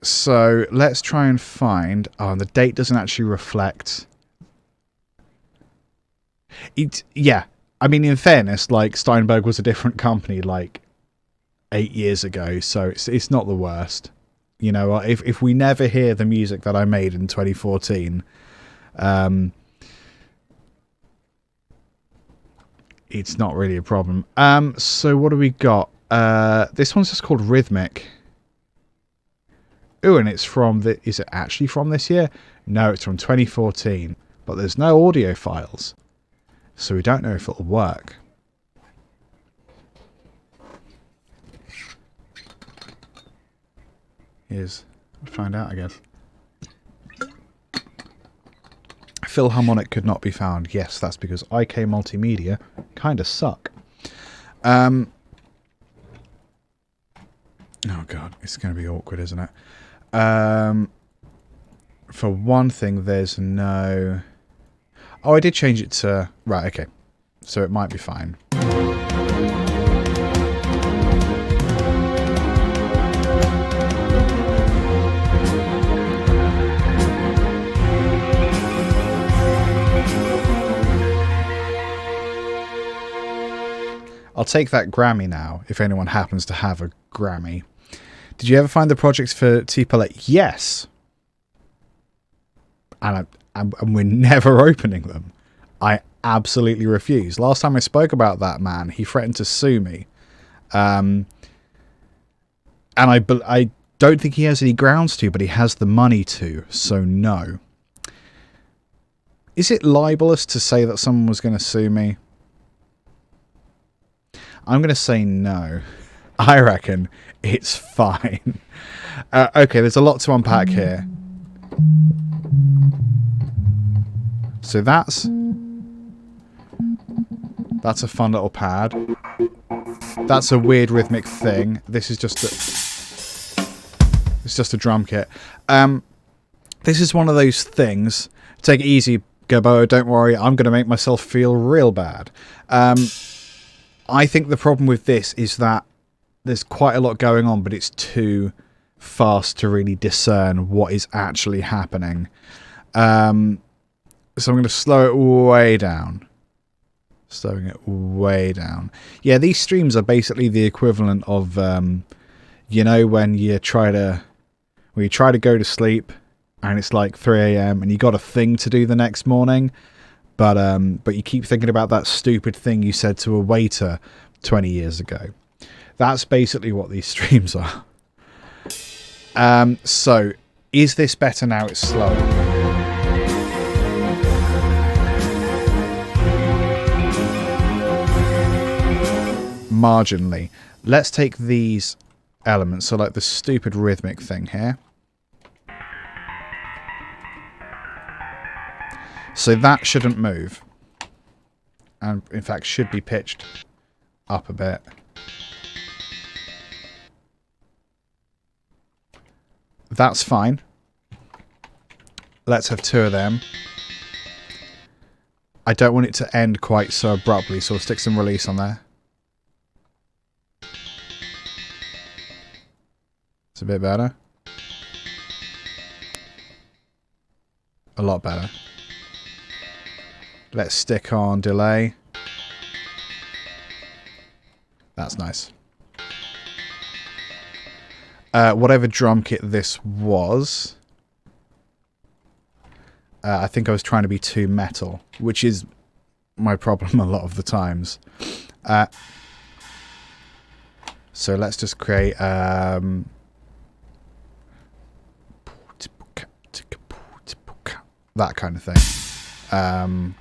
Speaker 1: So let's try and find. Oh, and the date doesn't actually reflect. Yeah, I mean, in fairness, like Steinberg was a different company like 8 years ago, so it's not the worst. You know, if we never hear the music that I made in 2014, it's not really a problem. So what do we got? This one's just called Rhythmic. Oh, and it's from is it actually from this year? No, it's from 2014, but there's no audio files. So we don't know if it'll work. We'll find out, I guess. Philharmonic could not be found. Yes, that's because IK Multimedia kind of suck. Oh god, it's going to be awkward, isn't it? For one thing, there's no... Oh, I did change it to... Right, okay. So it might be fine. I'll take that Grammy now, if anyone happens to have a Grammy. Did you ever find the projects for T-Palette? Yes. And we're never opening them. I absolutely refuse. Last time I spoke about that man, he threatened to sue me. And I don't think he has any grounds to, but he has the money to, so no. Is it libelous to say that someone was going to sue me? I'm going to say no. I reckon it's fine. Okay, there's a lot to unpack here. So that's a fun little pad. That's a weird rhythmic thing. This is just a drum kit. This is one of those things. Take it easy, Gabo. Don't worry. I'm going to make myself feel real bad. I think the problem with this is that there's quite a lot going on, but it's too fast to really discern what is actually happening. So I'm going to slow it way down. Slowing it way down. Yeah, these streams are basically the equivalent of, when you try to go to sleep and it's like 3 a.m. and you got a thing to do the next morning, but you keep thinking about that stupid thing you said to a waiter 20 years ago. That's basically what these streams are. So, is this better now it's slower? Marginally. Let's take these elements, so like the stupid rhythmic thing here. So that shouldn't move. And in fact should be pitched up a bit. That's fine. Let's have two of them. I don't want it to end quite so abruptly, so we'll stick some release on there. It's a bit better. A lot better. Let's stick on delay. That's nice. Whatever drum kit this was, I think I was trying to be too metal, which is my problem a lot of the times. So let's just create that kind of thing.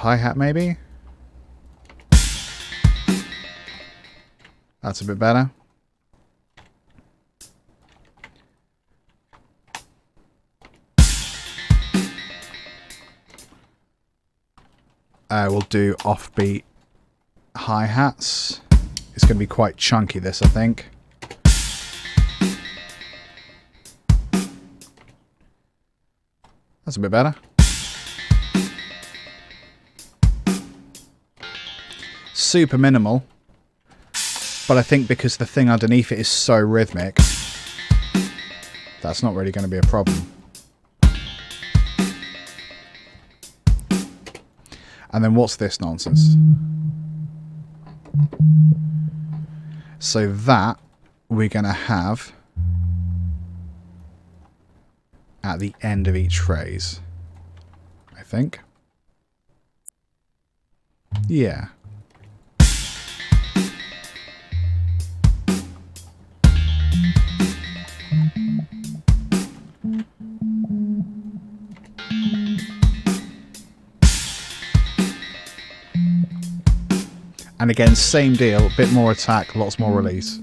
Speaker 1: Hi-hat maybe? That's a bit better. We'll do offbeat hi-hats. It's going to be quite chunky, this, I think. That's a bit better. Super minimal, but I think because the thing underneath it is so rhythmic, that's not really going to be a problem. And then what's this nonsense? So that we're going to have at the end of each phrase, I think. Yeah. And again, same deal, a bit more attack, lots more release.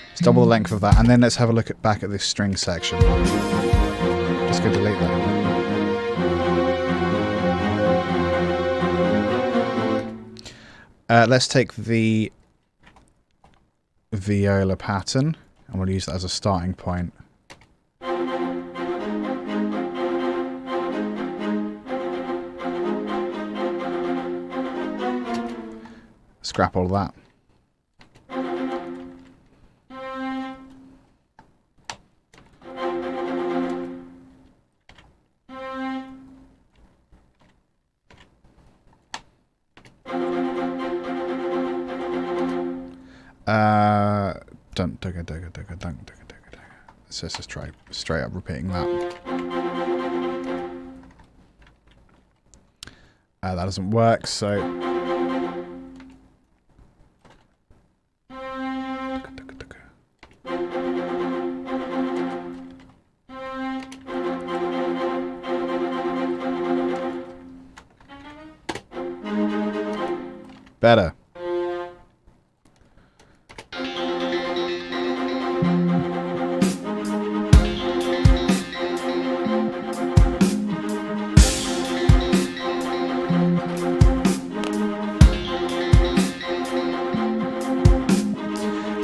Speaker 1: Let's double the length of that, and then let's have a look back at this string section. Just go delete that. Let's take the viola pattern. And we'll use that as a starting point. Scrap all of that. Let's just try straight up repeating that. That doesn't work, so... Better.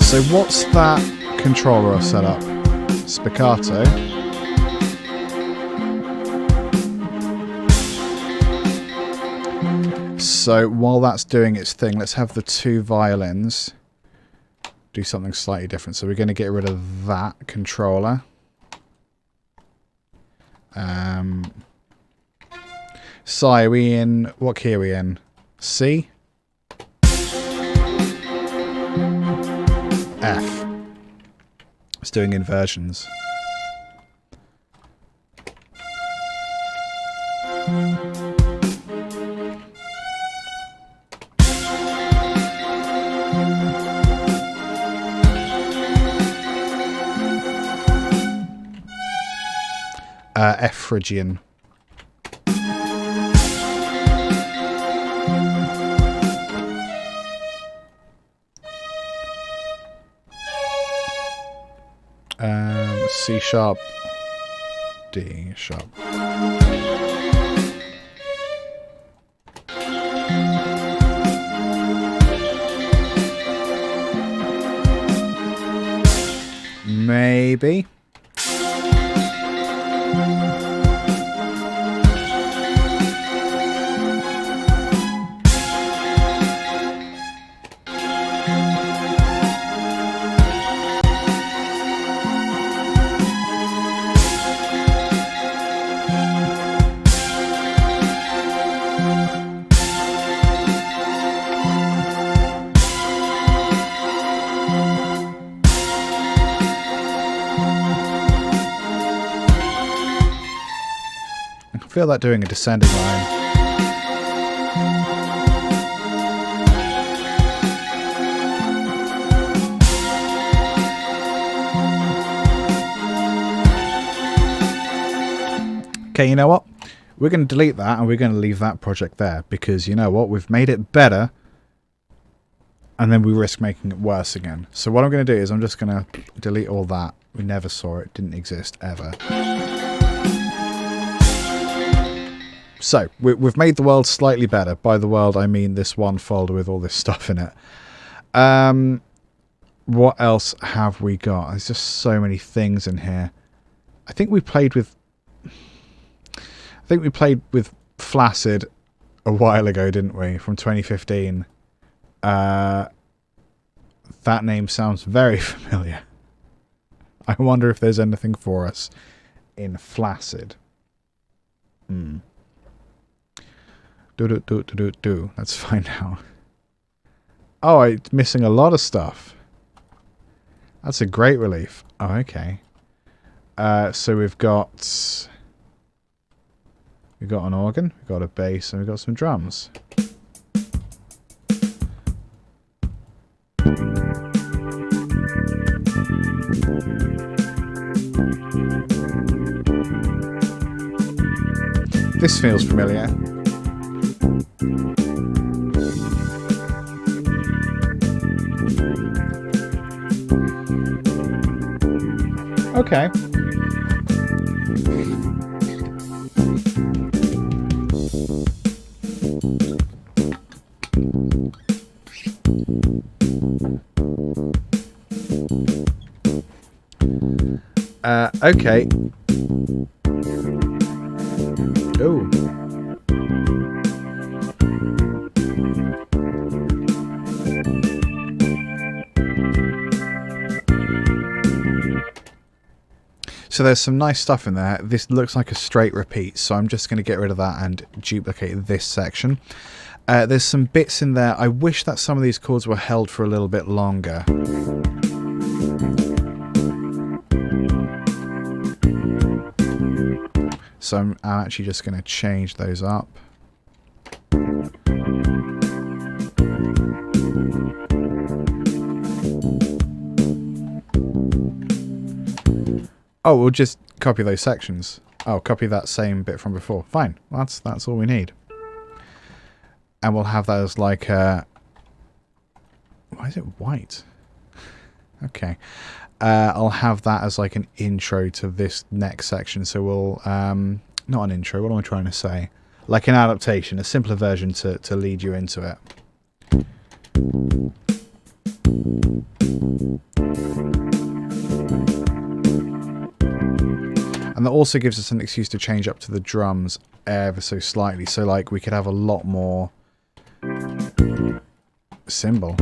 Speaker 1: So what's that controller I've set up? Spiccato. So while that's doing its thing, let's have the two violins do something slightly different. So we're going to get rid of that controller. Sai, are we in... What key are we in? C? F. It's doing inversions. F Phrygian. C sharp, D sharp. Maybe. I feel like doing a descending line. Okay, you know what? We're going to delete that and we're going to leave that project there because you know what? We've made it better and then we risk making it worse again. So what I'm going to do is I'm just going to delete all that. We never saw it. Didn't exist ever. So, we've made the world slightly better. By the world, I mean this one folder with all this stuff in it. What else have we got? There's just so many things in here. I think we played with Flaccid a while ago, didn't we? From 2015. That name sounds very familiar. I wonder if there's anything for us in Flaccid. Let's find out. Oh, it's missing a lot of stuff. That's a great relief. Oh, okay. So we've got an organ, we've got a bass, and we've got some drums. This feels familiar. Okay. Okay. Oh. So there's some nice stuff in there. This looks like a straight repeat, so I'm just going to get rid of that and duplicate this section. There's some bits in there. I wish that some of these chords were held for a little bit longer. So I'm actually just going to change those up. Oh, we'll just copy those sections. Oh, copy that same bit from before. Fine. That's all we need. And we'll have that as like a... Why is it white? Okay. I'll have that as like an intro to this next section. So we'll... not an intro, what am I trying to say? Like an adaptation, a simpler version to lead you into it. And that also gives us an excuse to change up to the drums ever so slightly. So like we could have a lot more cymbal.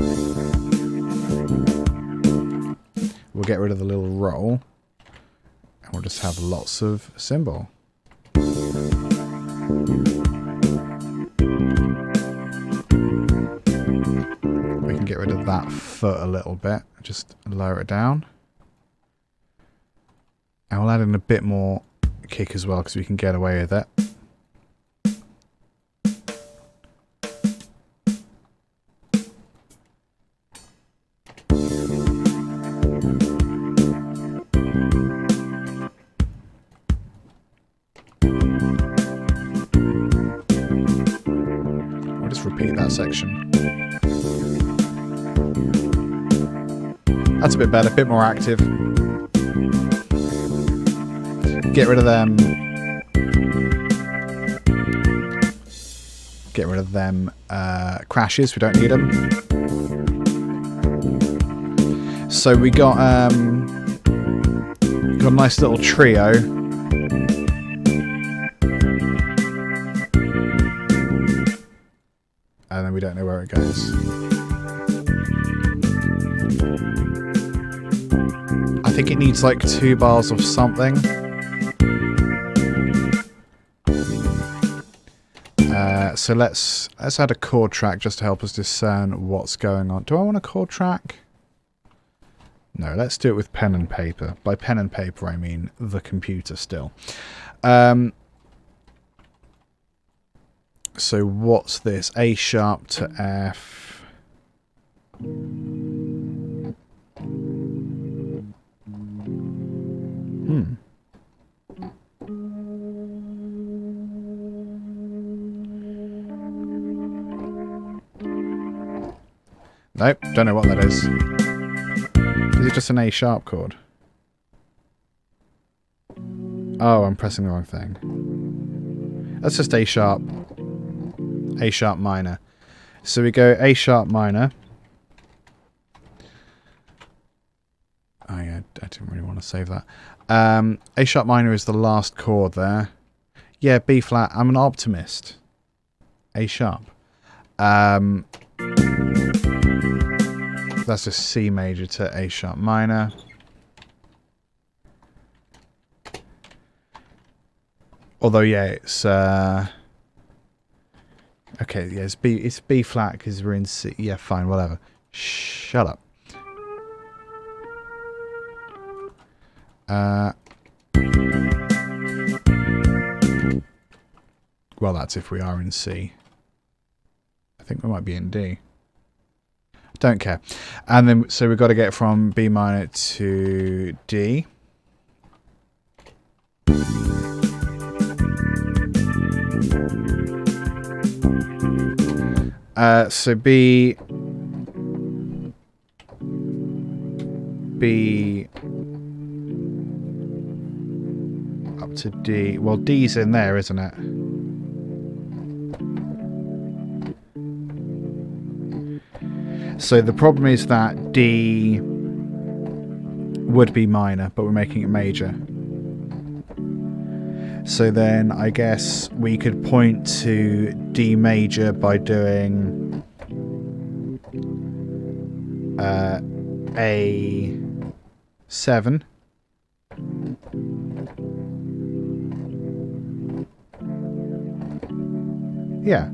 Speaker 1: We'll get rid of the little roll. And we'll just have lots of cymbal. We can get rid of that foot a little bit. Just lower it down. And we'll add in a bit more kick as well because we can get away with it. We'll just repeat that section. That's a bit better, a bit more active. Get rid of them. Get rid of them crashes. We don't need them. So we got a nice little trio. And then we don't know where it goes. I think it needs like 2 bars of something. So let's add a chord track just to help us discern what's going on. Do I want a chord track? No, let's do it with pen and paper. By pen and paper, I mean the computer still. So what's this? A sharp to F. Nope, don't know what that is. Is it just an A sharp chord? Oh, I'm pressing the wrong thing. That's just A sharp minor. So we go A sharp minor. Oh yeah, I didn't really want to save that. A sharp minor is the last chord there. Yeah, B flat. I'm an optimist. A sharp. That's just C major to A sharp minor. Although yeah, it's okay. Yeah, it's B flat because we're in C. Yeah, fine, whatever. Shut up. Well, that's if we are in C. I think we might be in D. Don't care. And then, so we've got to get from B minor to D. So B up to D. Well, D's in there, isn't it? So the problem is that D would be minor, but we're making it major. So then I guess we could point to D major by doing A7. Yeah.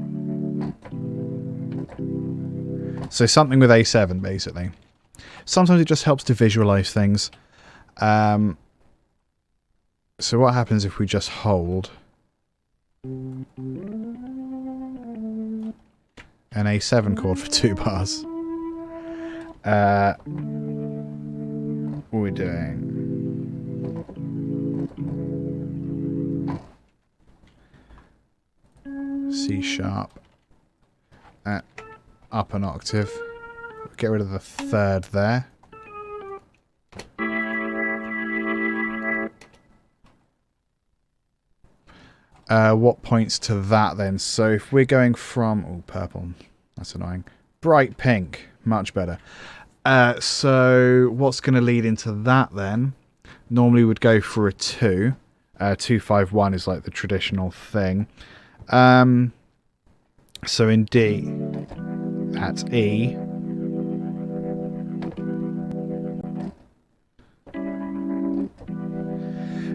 Speaker 1: So something with A7, basically. Sometimes it just helps to visualize things. So what happens if we just hold an A7 chord for 2 bars? What are we doing? C sharp. Up an octave. Get rid of the 3rd there. What points to that then? So if we're going from... Oh, purple. That's annoying. Bright pink. Much better. So what's going to lead into that then? Normally we'd go for a 2. 2-5-1 is like the traditional thing. So in D, that's E.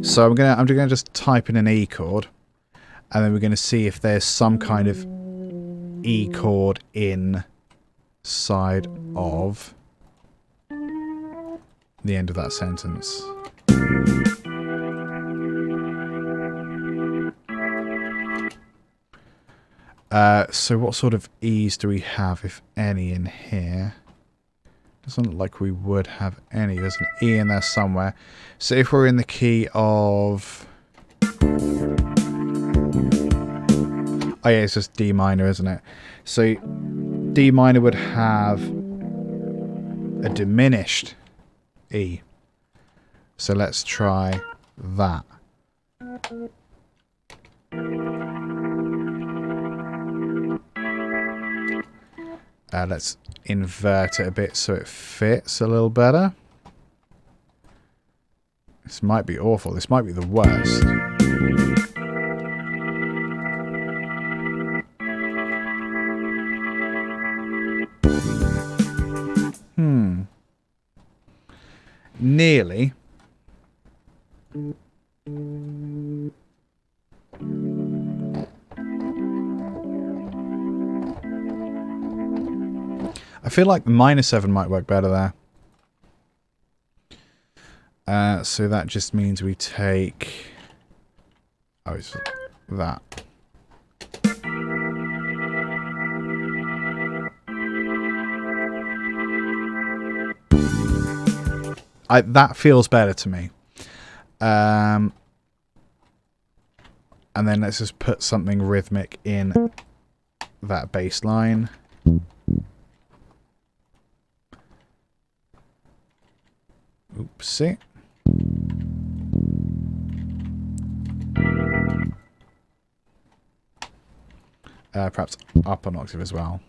Speaker 1: So I'm gonna just type in an E chord, and then we're gonna see if there's some kind of E chord inside of the end of that sentence. So what sort of E's do we have, if any, in here? Doesn't look like we would have any. There's an E in there somewhere. So if we're in the key of... Oh yeah, it's just D minor, isn't it? So D minor would have a diminished E. So let's try that. Let's invert it a bit so it fits a little better. This might be awful. This might be the worst. Nearly. I feel like the minor 7 might work better there. So that just means we take... Oh, it's that. That feels better to me. And then let's just put something rhythmic in that bass line. Oopsie. Perhaps up an octave as well.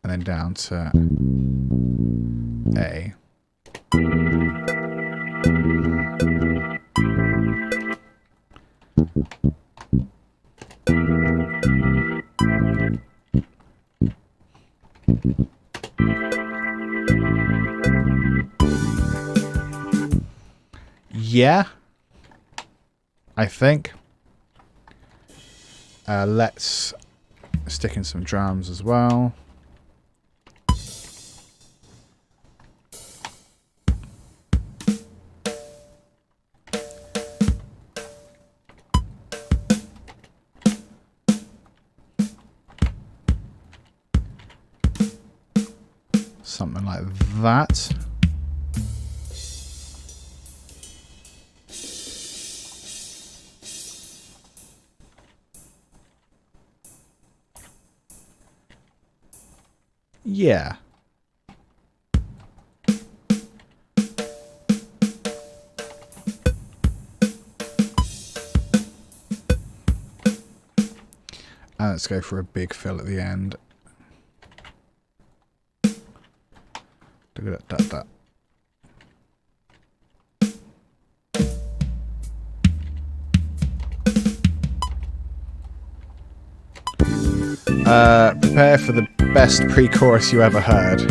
Speaker 1: And then down to A. Yeah, I think. Let's stick in some drums as well. Something like that. Yeah. And let's go for a big fill at the end. Prepare for the best pre-chorus you ever heard.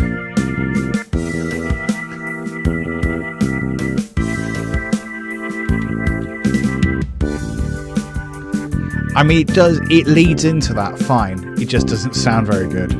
Speaker 1: I mean, it leads into that fine. It just doesn't sound very good.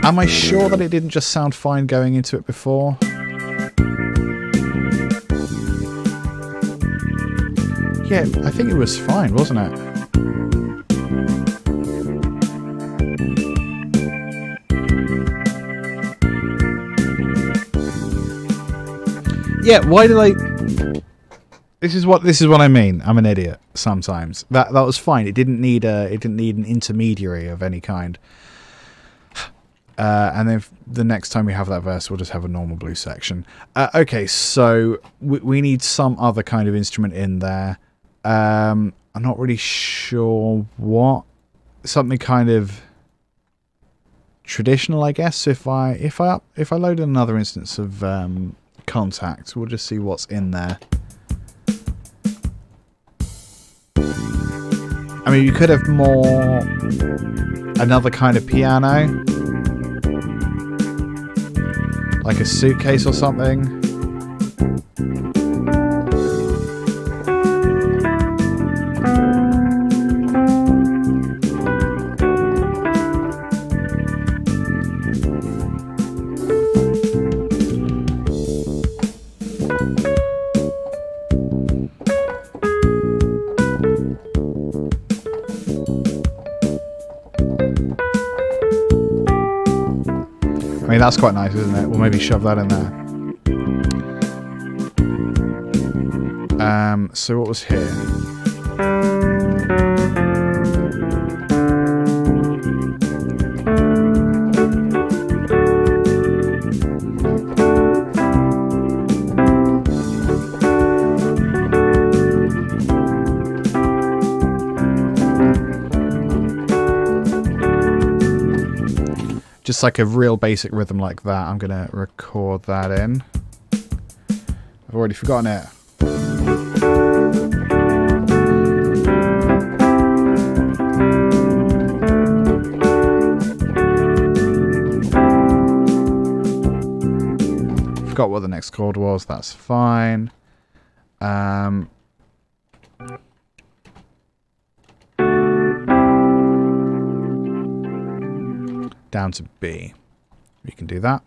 Speaker 1: Am I sure that it didn't just sound fine going into it before? Yeah, I think it was fine, wasn't it? Yeah, why did I... This is what I mean. I'm an idiot sometimes. That was fine. It didn't need an intermediary of any kind. And then the next time we have that verse, we'll just have a normal blues section. Okay, so we need some other kind of instrument in there. I'm not really sure what. Something kind of traditional, I guess. If I load another instance of Contact, we'll just see what's in there. I mean, you could have another kind of piano. Like a suitcase or something. I mean, that's quite nice, isn't it? We'll maybe shove that in there. So what was here? Just like a real basic rhythm like that, I'm going to record that in. I've already forgotten it. Forgot what the next chord was, that's fine. Down to B. We can do that.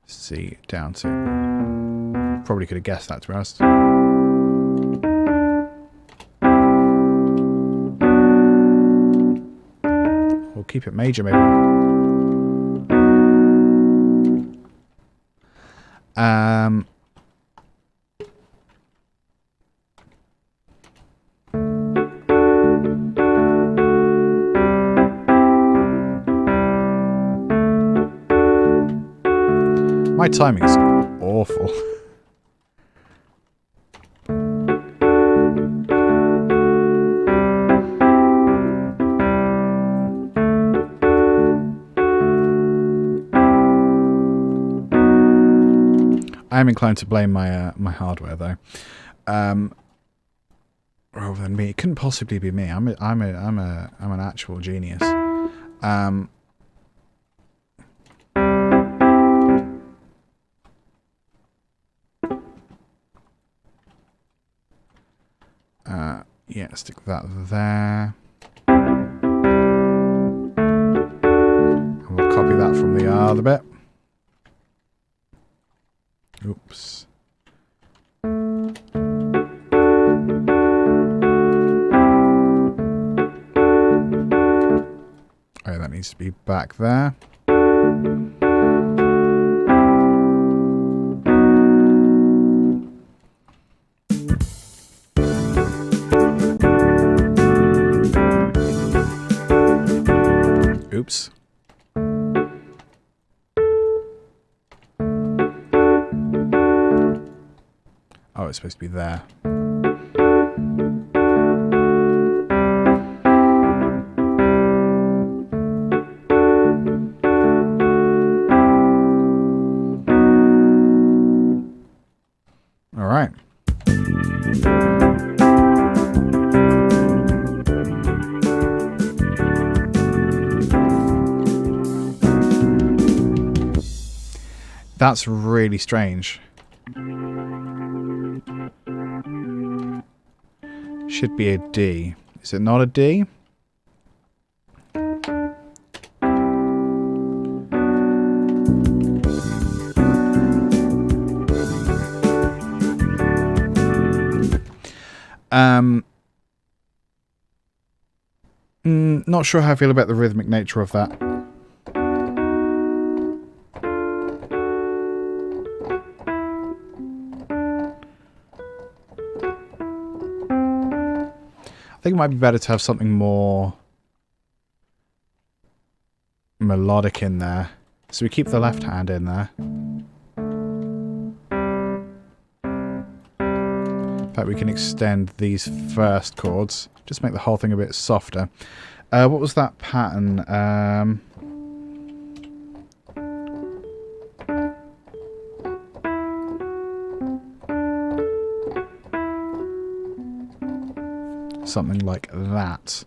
Speaker 1: C down to... Probably could have guessed that, to be honest. We'll keep it major, maybe. My timing is awful. I am inclined to blame my my hardware though, rather than me. It couldn't possibly be me. I'm an actual genius. Yeah, stick that there. And we'll copy that from the other bit. Oops. Alright, that needs to be back there. Oops. Oh, Oh, it's supposed to be there. All right. That's really strange. Should be a D. Is it not a D? Not sure how I feel about the rhythmic nature of that. I think it might be better to have something more melodic in there. So we keep the left hand in there. In fact, we can extend these first chords. Just make the whole thing a bit softer. What was that pattern? Something like that.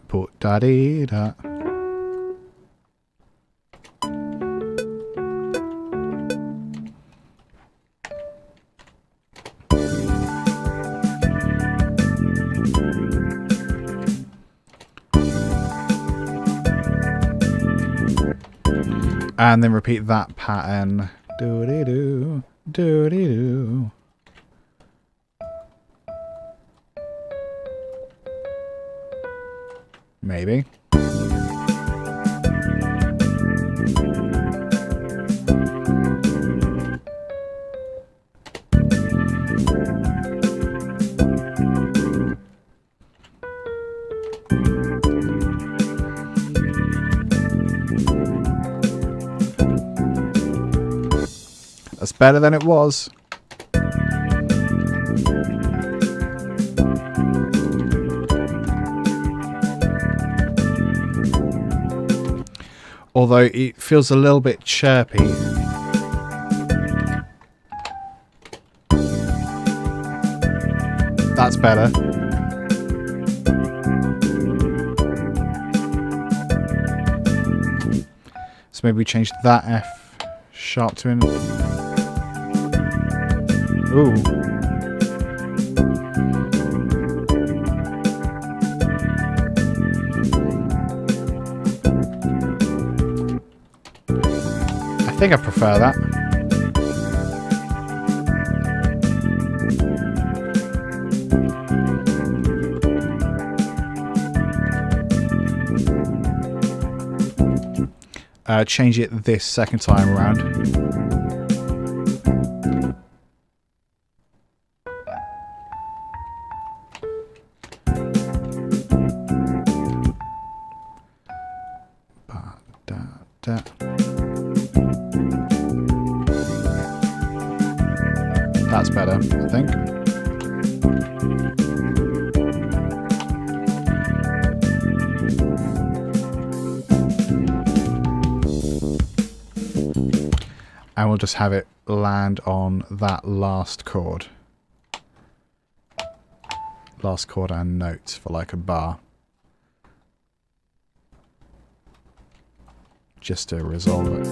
Speaker 1: Put da dee da. And then repeat that pattern. Do dee do, do dee do. Maybe. That's better than it was. Although it feels a little bit chirpy. That's better. So maybe we change that F sharp to an... Ooh. I think I prefer that. Change it this second time around. That's better, I think. And we'll just have it land on that last chord. Last chord and note for like a bar. Just to resolve it.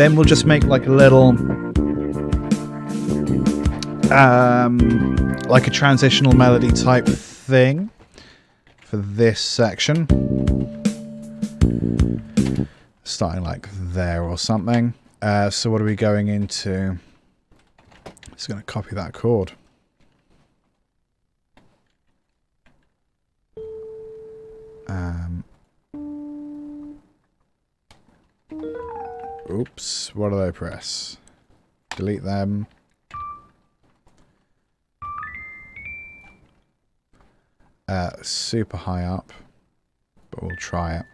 Speaker 1: then we'll just make like a little like a transitional melody type thing for this section, starting like there or something. So what are we going into? Just going to copy that chord. Oops, what did I press? Delete them. Super high up, but we'll try it.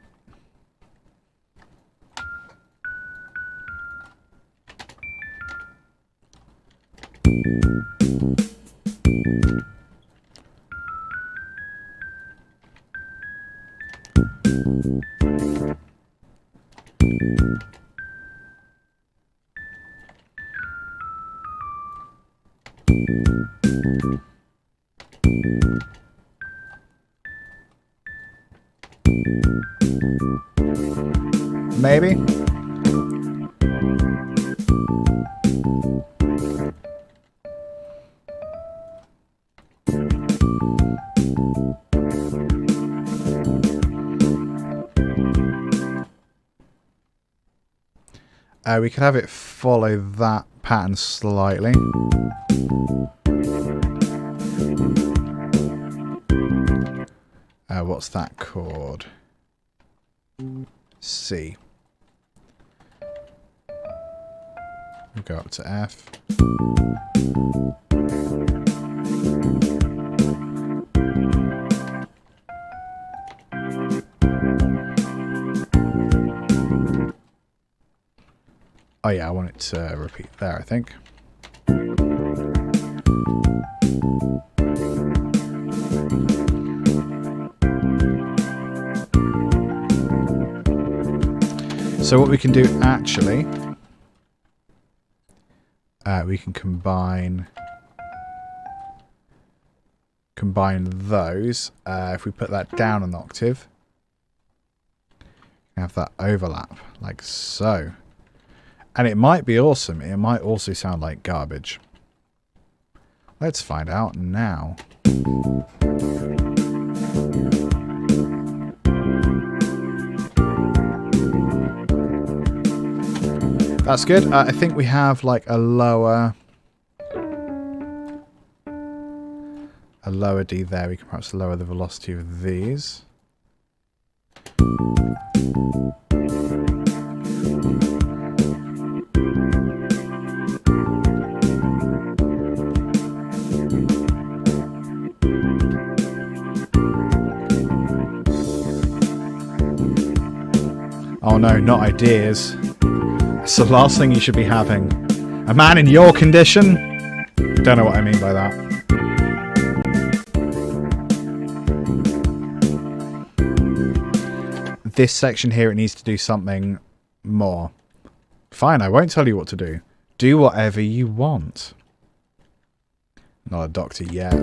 Speaker 1: Maybe. We could have it follow that pattern slightly. What's that chord? C. We'll go up to F. Oh yeah, I want it to repeat there, I think. So what we can do actually, we can combine those. If we put that down an octave, have that overlap like so. And it might be awesome. It might also sound like garbage. Let's find out now. That's good. I think we have like a lower D there. We can perhaps lower the velocity of these. Oh no, not ideas. It's the last thing you should be having. A man in your condition? Don't know what I mean by that. This section here, it needs to do something more. Fine, I won't tell you what to do. Do whatever you want. Not a doctor yet.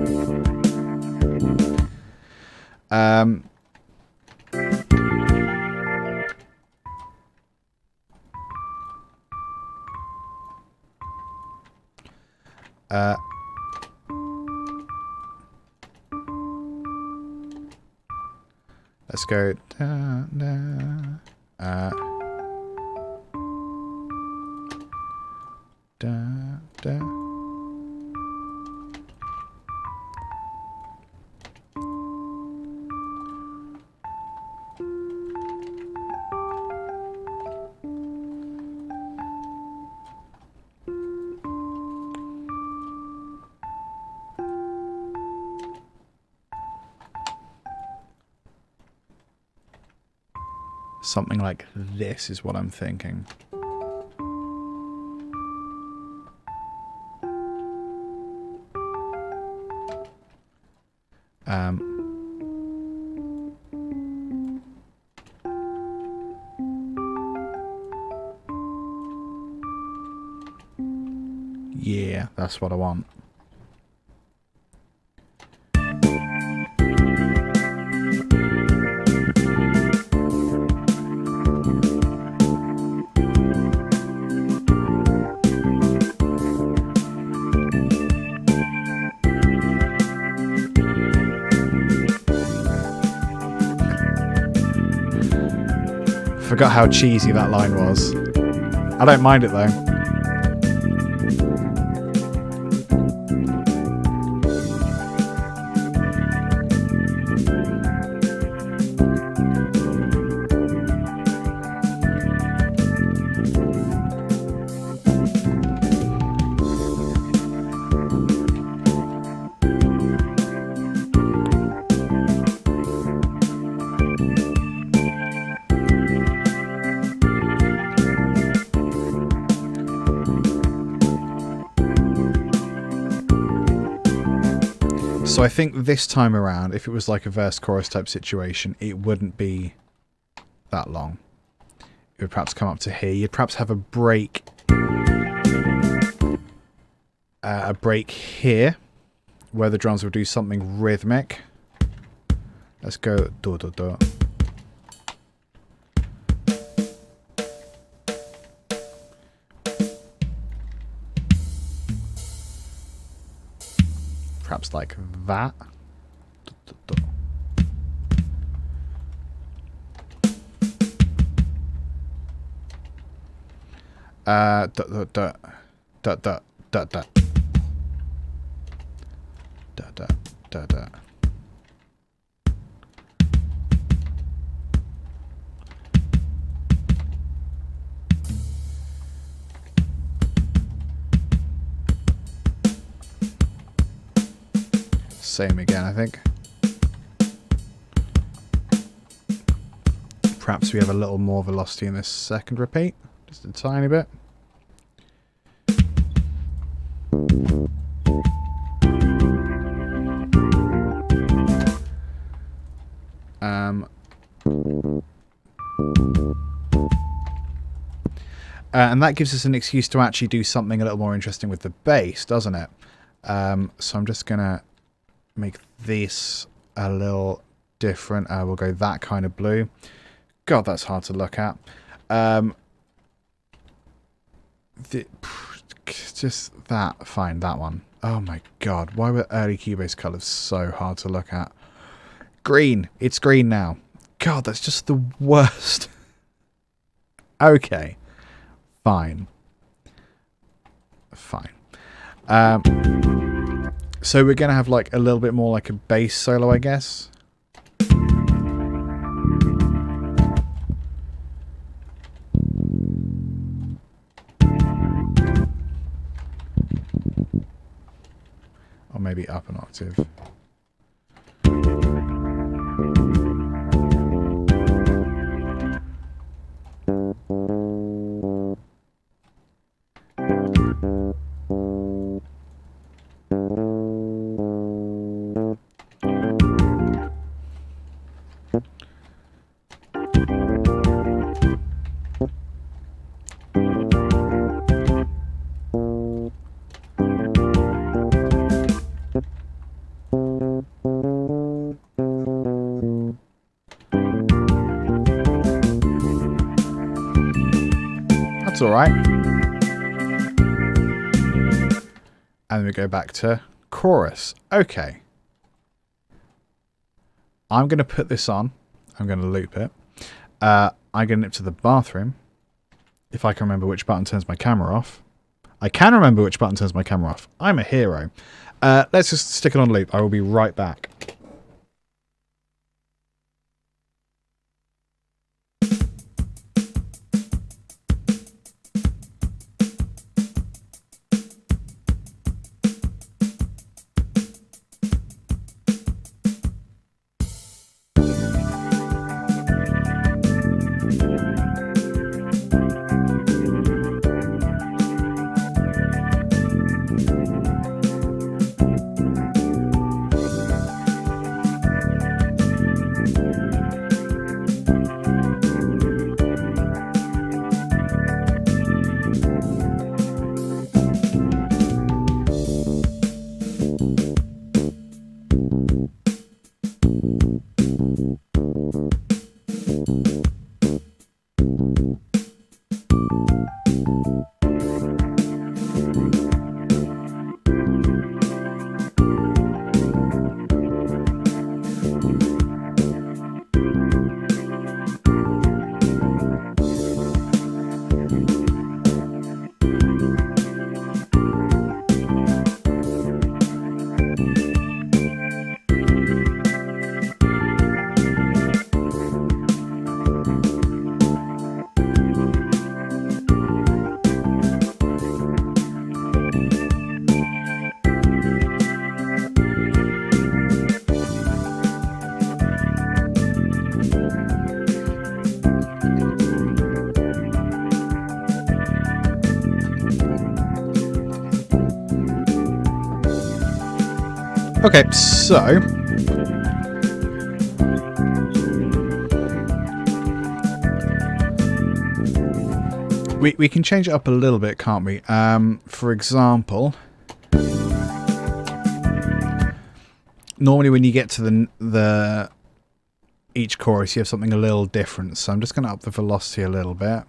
Speaker 1: Let's go da, da, da, da. Something like this is what I'm thinking. Yeah, that's what I want. forgot how cheesy that line was. I don't mind it though. So I think this time around, if it was like a verse-chorus type situation, it wouldn't be that long. It would perhaps come up to here. You'd perhaps have a break here, where the drums would do something rhythmic. Let's go do do do. Perhaps like that. Same again, I think. Perhaps we have a little more velocity in this second repeat, just a tiny bit. And that gives us an excuse to actually do something a little more interesting with the bass, doesn't it? So I'm just gonna make this a little different. We'll go that kind of blue. God, that's hard to look at. Just that. Fine, that one. Oh my god, why were early Cubase colours so hard to look at? Green. It's green now. God, that's just the worst. Okay. Fine. So we're going to have like a little bit more like a bass solo, I guess. Or maybe up an octave. That's all right. And we go back to chorus. Okay. I'm going to put this on. I'm going to loop it. I'm going to nip to the bathroom. If I can remember which button turns my camera off. I can remember which button turns my camera off. I'm a hero. Let's just stick it on loop. I will be right back. Okay, so we can change it up a little bit, can't we? For example, normally when you get to the each chorus, you have something a little different. So I'm just going to up the velocity a little bit.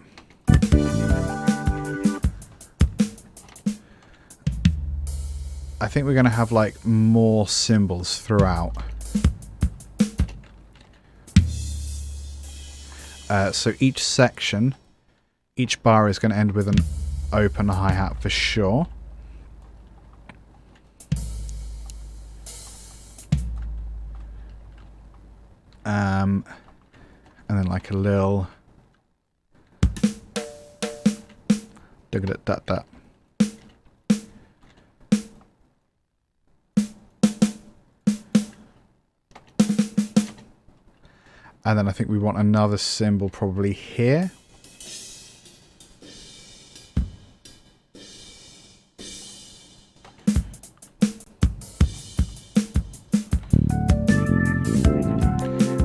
Speaker 1: I think we're going to have like more cymbals throughout. So each section, each bar is going to end with an open hi-hat for sure. And then like a little da-da-da-da. And then I think we want another cymbal probably here.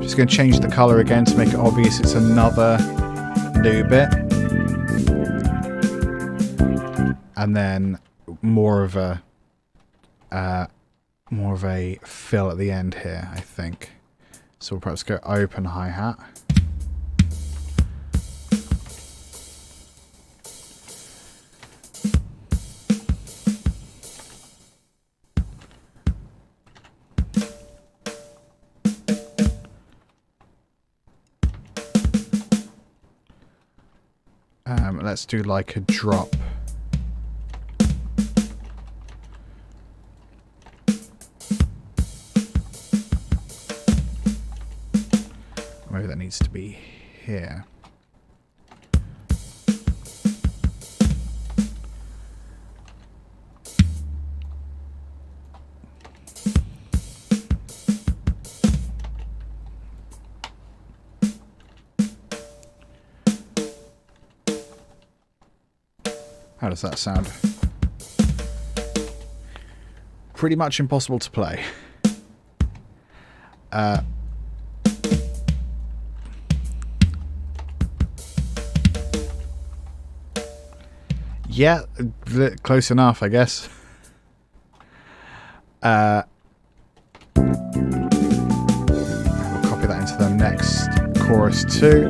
Speaker 1: Just going to change the color again to make it obvious it's another new bit. And then more of a fill at the end here, I think. So we'll perhaps go open hi-hat. Let's do like a drop. Maybe that needs to be here. How does that sound? Pretty much impossible to play. Yeah, close enough, I guess. We'll copy that into the next chorus too.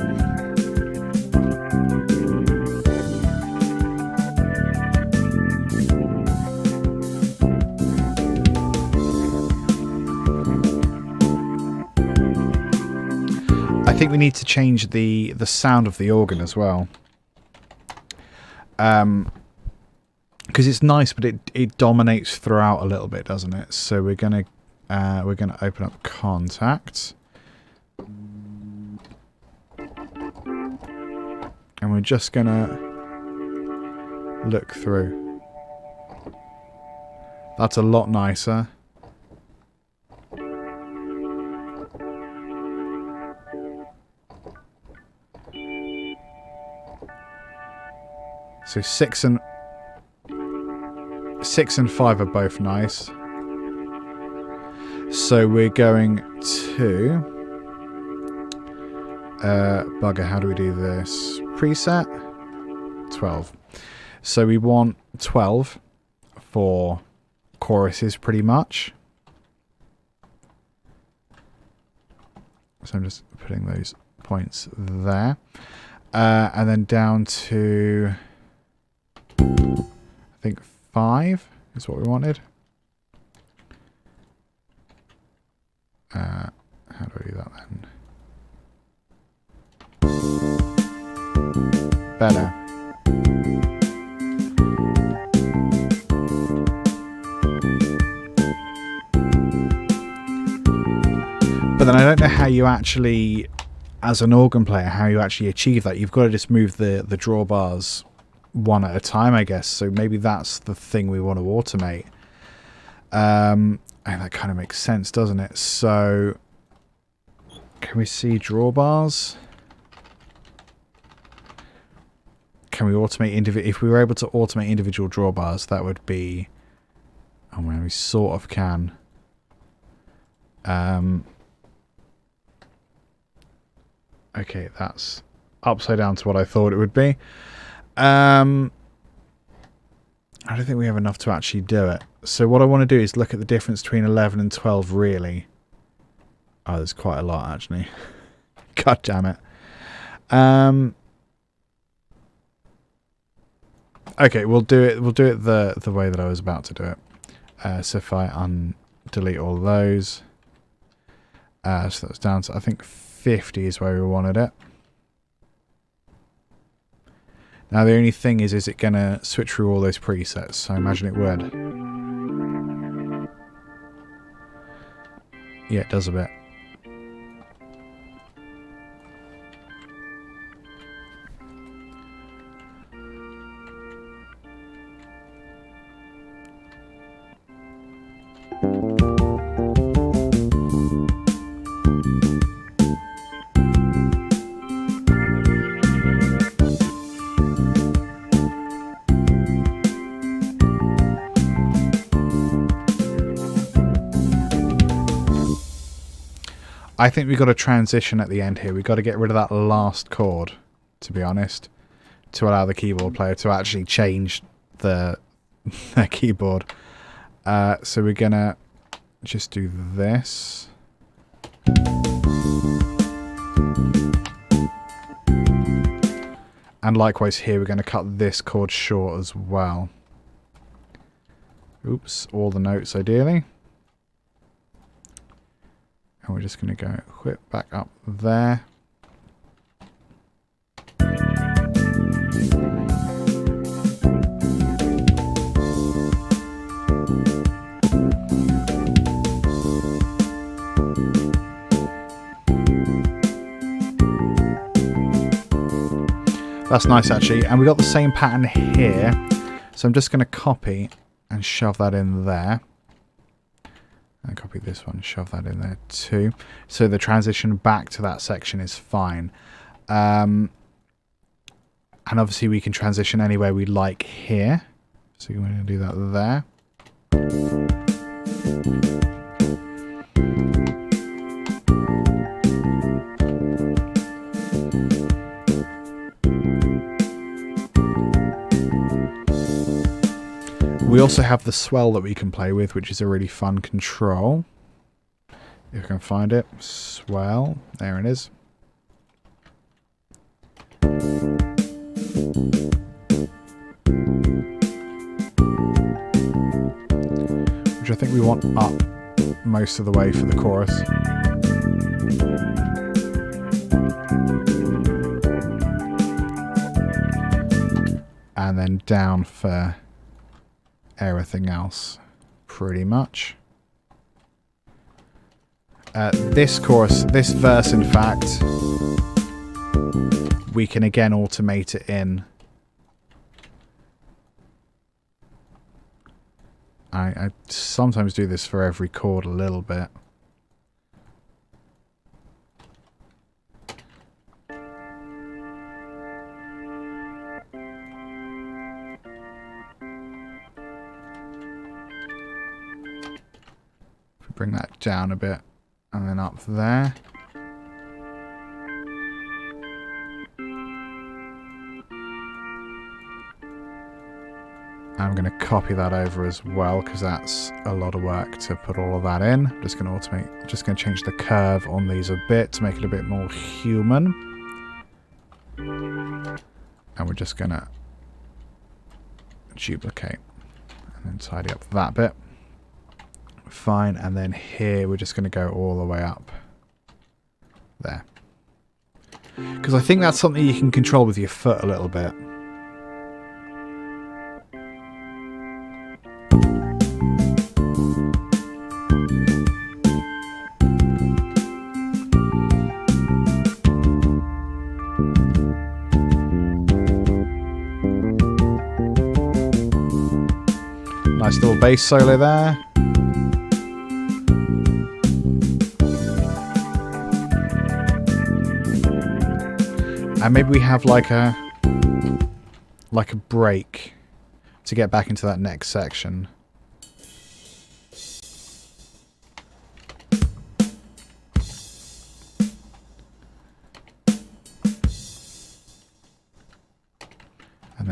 Speaker 1: I think we need to change the sound of the organ as well. Because it's nice, but it dominates throughout a little bit, doesn't it? So we're gonna open up Contact, and we're just gonna look through. That's a lot nicer. So 6 and 5 are both nice. So we're going to bugger. How do we do this? Preset 12. So we want 12 for choruses, pretty much. So I'm just putting those points there, and then down to, I think 5 is what we wanted. How do I do that then? Better. But then I don't know how you actually, as an organ player, how you actually achieve that. You've got to just move the drawbars one at a time, I guess. So maybe that's the thing we want to automate. And that kind of makes sense, doesn't it? So can we see drawbars? Can we automate if we were able to automate individual drawbars, that would be, oh man, we sort of can. Okay, that's upside down to what I thought it would be. I don't think we have enough to actually do it. So what I want to do is look at the difference between 11 and 12, really. Oh, there's quite a lot, actually. God damn it. Okay, we'll do it the way that I was about to do it. So if I delete all those. So that's down to, I think, 50 is where we wanted it. Now the only thing is it going to switch through all those presets? So I imagine it would. Yeah, it does a bit. I think we've got a transition at the end here. We've got to get rid of that last chord, to be honest, to allow the keyboard player to actually change the keyboard. So we're going to just do this. And likewise here, we're going to cut this chord short as well. Oops, all the notes ideally. And we're just going to go whip back up there. That's nice actually. And we got the same pattern here. So I'm just going to copy and shove that in there. And copy this one, shove that in there too. So the transition back to that section is fine. And obviously we can transition anywhere we like here. So we're going to do that there. We also have the swell that we can play with, which is a really fun control. If I can find it. Swell. There it is. Which I think we want up most of the way for the chorus. And then down for everything else, pretty much. This chorus, this verse, in fact, we can again automate it in. I sometimes do this for every chord a little bit. Bring that down a bit and then up there. I'm going to copy that over as well because that's a lot of work to put all of that in. I'm just going to automate, just going to change the curve on these a bit to make it a bit more human. And we're just going to duplicate and then tidy up that bit. Fine, and then here we're just going to go all the way up there. Because I think that's something you can control with your foot a little bit. Nice little bass solo there. And maybe we have like a break to get back into that next section.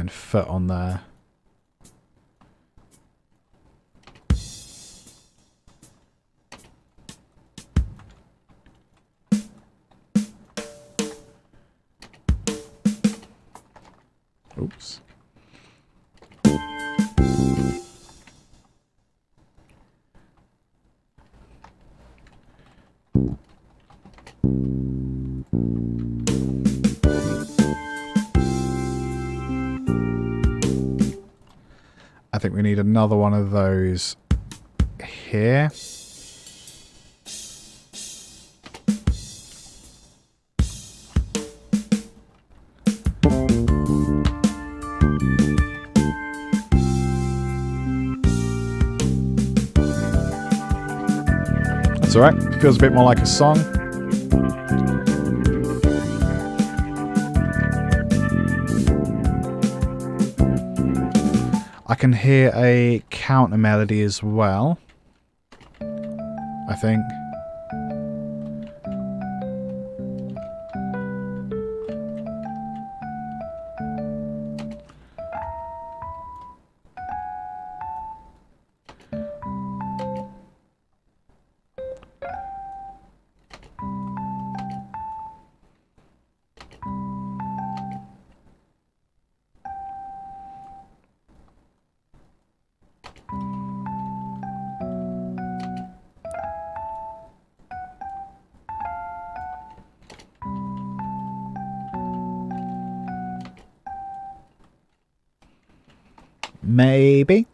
Speaker 1: and foot on there. Oops. I think we need another one of those here. That's alright, it feels a bit more like a song. I can hear a counter melody as well, I think. Maybe.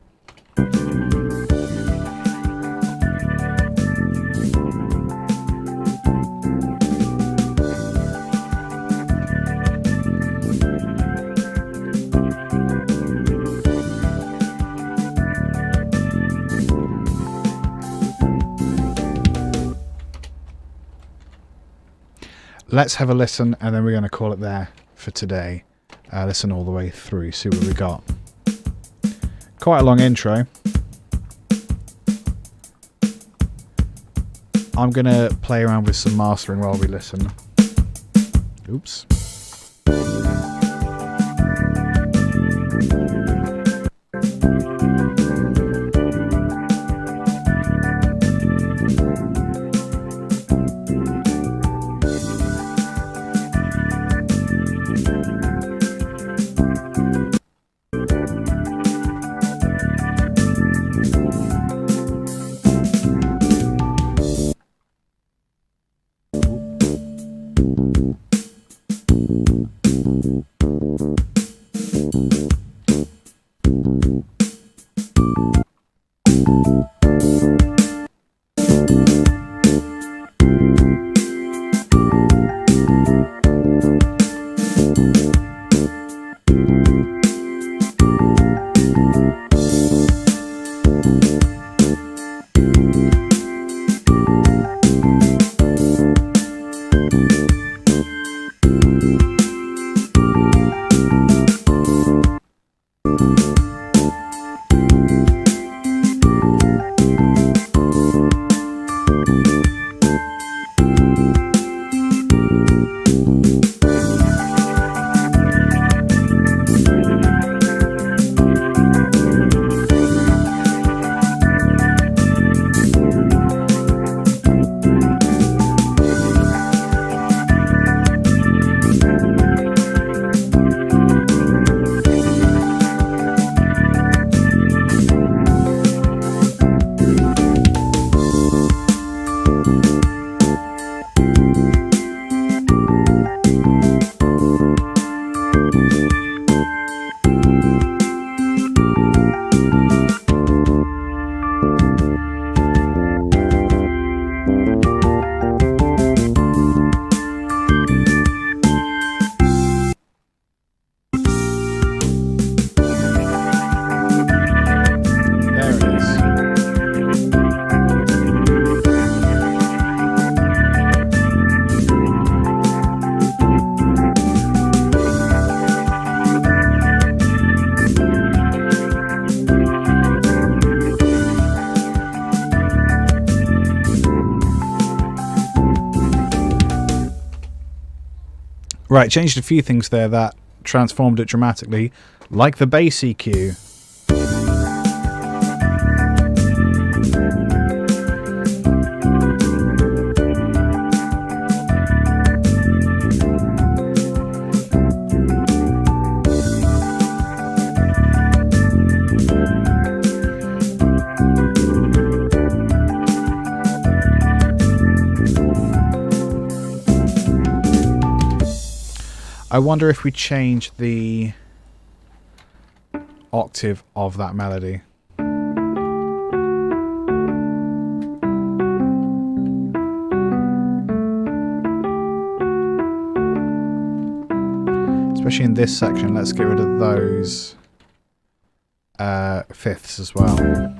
Speaker 1: Let's have a listen, and then we're going to call it there for today. Listen all the way through, see what we got. Quite a long intro. I'm going to play around with some mastering while we listen. Oops. Right, changed a few things there. That transformed it dramatically, like the bass EQ. I wonder if we change the octave of that melody. Especially in this section, let's get rid of those fifths as well.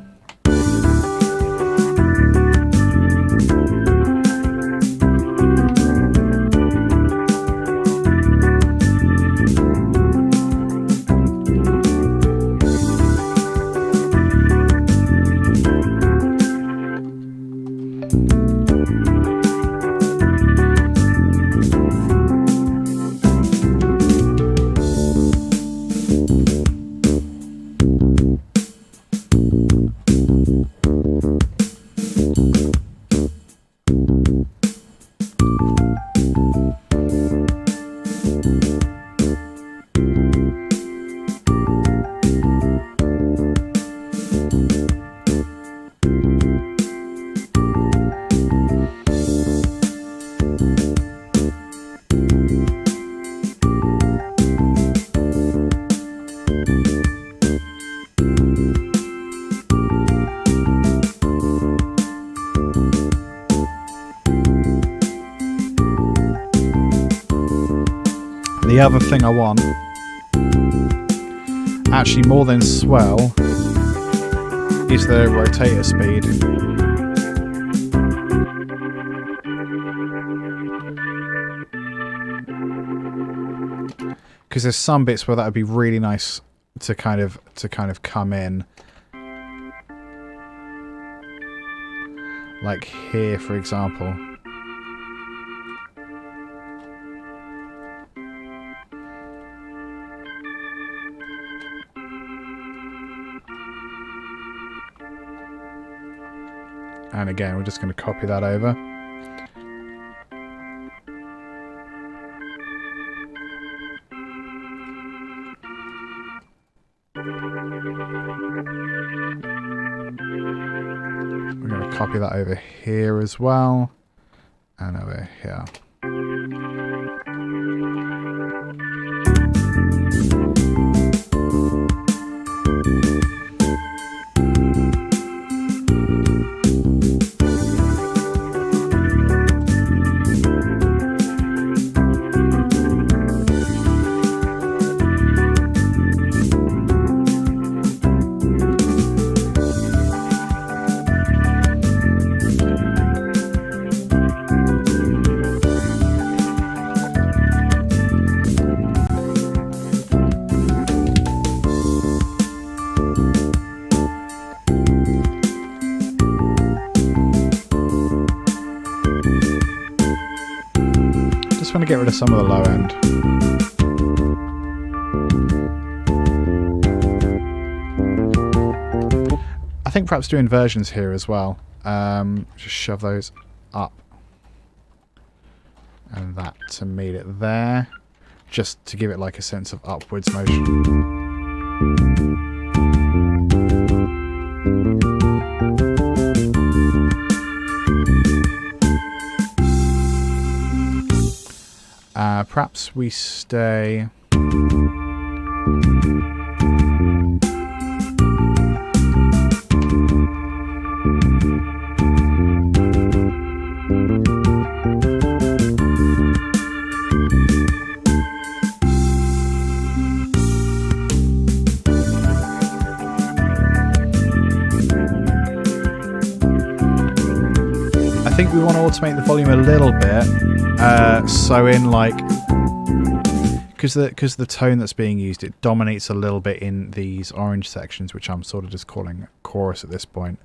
Speaker 1: The other thing I want, actually more than swell, is the rotator speed. Because there's some bits where that would be really nice to kind of come in. Like here, for example. And again, we're just going to copy that over. We're going to copy that over here as well. And over here. Just want to get rid of some of the low end. I think perhaps do inversions here as well. Just shove those up. And that to meet it there. Just to give it like a sense of upwards motion. Perhaps we stay... I think we want to automate the volume a little bit, so in like, because the tone that's being used, it dominates a little bit in these orange sections, which I'm sort of just calling chorus at this point.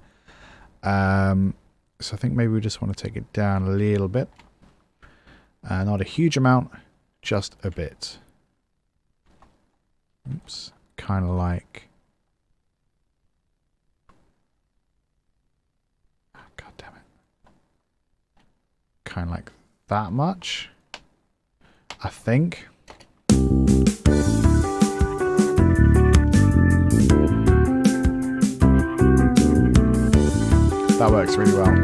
Speaker 1: So I think maybe we just want to take it down a little bit, not a huge amount, just a bit. Oops. Kind of like... Oh, God damn it. Kind of like that much, I think. That works really well.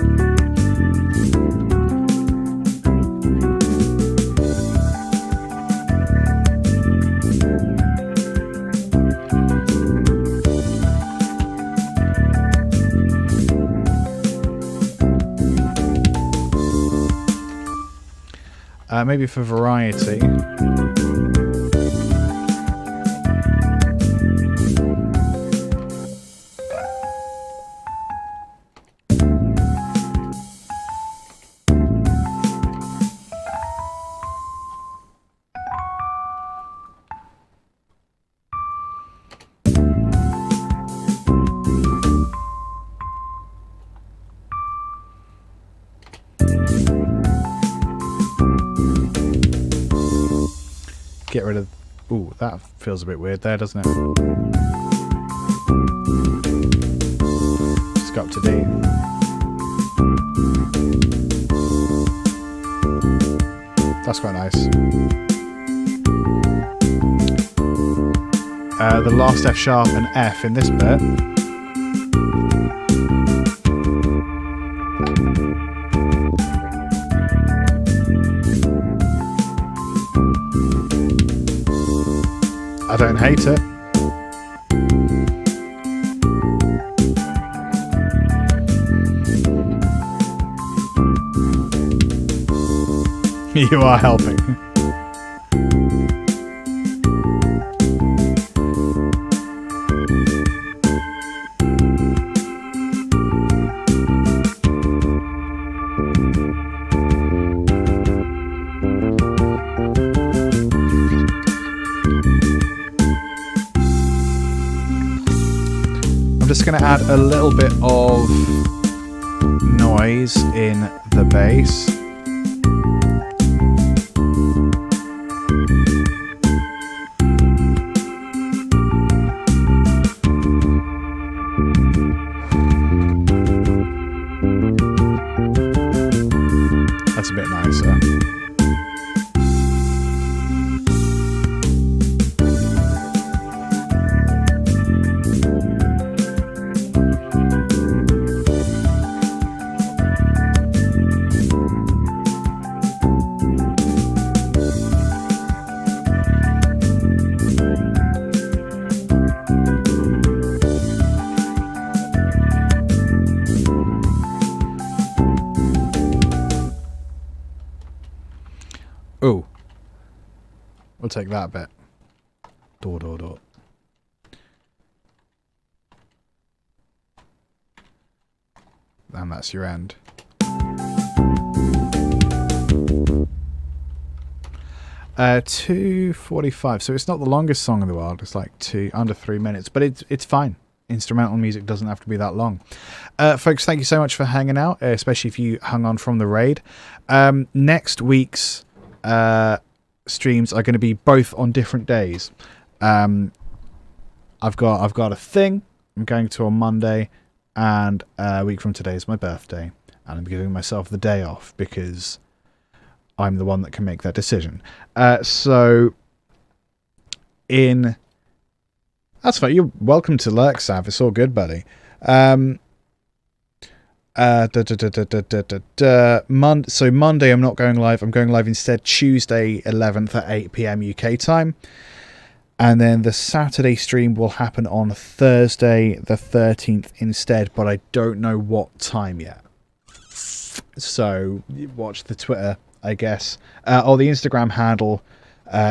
Speaker 1: Maybe for variety. Get rid of... Ooh, that feels a bit weird there, doesn't it? Just go up to D. That's quite nice. The last F sharp and F in this bit. I don't hate it. You are helping. I'm just going to add a little bit of noise in the bass. That's a bit nicer. Oh, we'll take that bit. Door. And that's your end. Uh, 2:45. So it's not the longest song in the world. It's like under 3 minutes, but it's fine. Instrumental music doesn't have to be that long. Folks, thank you so much for hanging out, especially if you hung on from the raid. Next week's streams are going to be both on different days. I've got a thing I'm going to on Monday, and a week from today is my birthday, and I'm giving myself the day off because I'm the one that can make that decision. So that's fine. You're welcome to lurk, Sav. It's all good, buddy. So Monday I'm not going live. I'm going live instead Tuesday 11th at 8 PM UK time. And then the Saturday stream will happen on Thursday the 13th instead, but I don't know what time yet. So watch the Twitter, I guess. The Instagram handle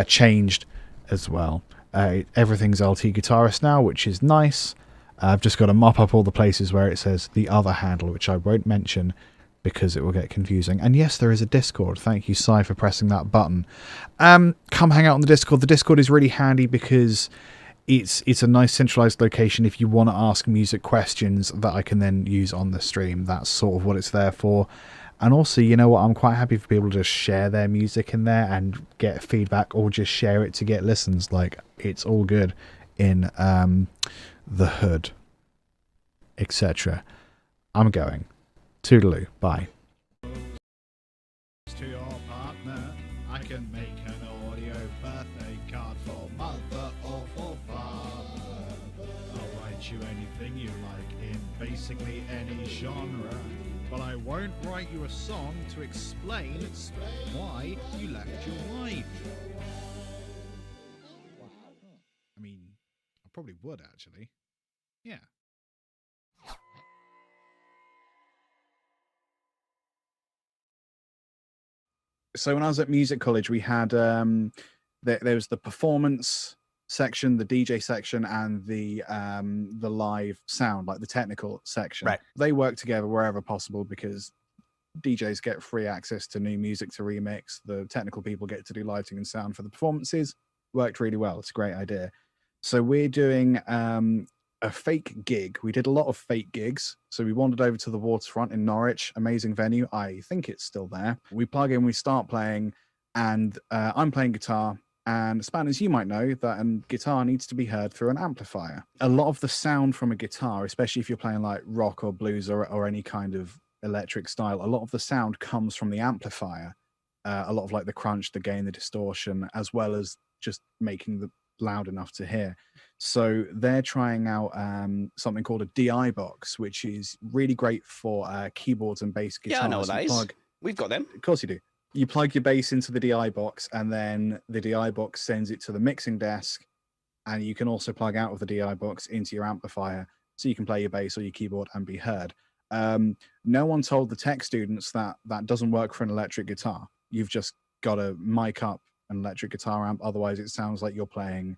Speaker 1: changed as well. Everything's LTGuitarist now, which is nice. I've just got to mop up all the places where it says the other handle, which I won't mention because it will get confusing. And yes, there is a Discord. Thank you, Sai, for pressing that button. Come hang out on the Discord. The Discord is really handy because it's a nice centralized location if you want to ask music questions that I can then use on the stream. That's sort of what it's there for. And also, you know what, I'm quite happy for people to just share their music in there and get feedback, or just share it to get listens. Like, it's all good in the hood, etc. I'm going. Toodaloo. Bye. To your partner, I can make an audio birthday card for mother or for father. I'll write you anything you like in basically any genre, but I won't write you a song to explain why you left your wife. I mean, I probably would actually. Yeah. So when I was at music college, we had there was the performance section, the DJ section, and the live sound, like the technical section.
Speaker 2: Right.
Speaker 1: They work together wherever possible because DJs get free access to new music to remix. The technical people get to do lighting and sound for the performances. Worked really well. It's a great idea. So we're doing a fake gig. We did a lot of fake gigs. So we wandered over to the Waterfront in Norwich, amazing venue. I think it's still there. We plug in, we start playing, and I'm playing guitar. And Spanners, you might know that a guitar needs to be heard through an amplifier. A lot of the sound from a guitar, especially if you're playing like rock or blues or any kind of electric style, a lot of the sound comes from the amplifier. A lot of like the crunch, the gain, the distortion, as well as just making the loud enough to hear. So they're trying out something called a DI box, which is really great for keyboards and bass guitars.
Speaker 2: Yeah, I know what that is. We've got them.
Speaker 1: Of course you do. You plug your bass into the DI box, and then the DI box sends it to the mixing desk, and you can also plug out of the DI box into your amplifier, so you can play your bass or your keyboard and be heard. No one told the tech students that that doesn't work for an electric guitar. You've just got to mic up an electric guitar amp, otherwise it sounds like you're playing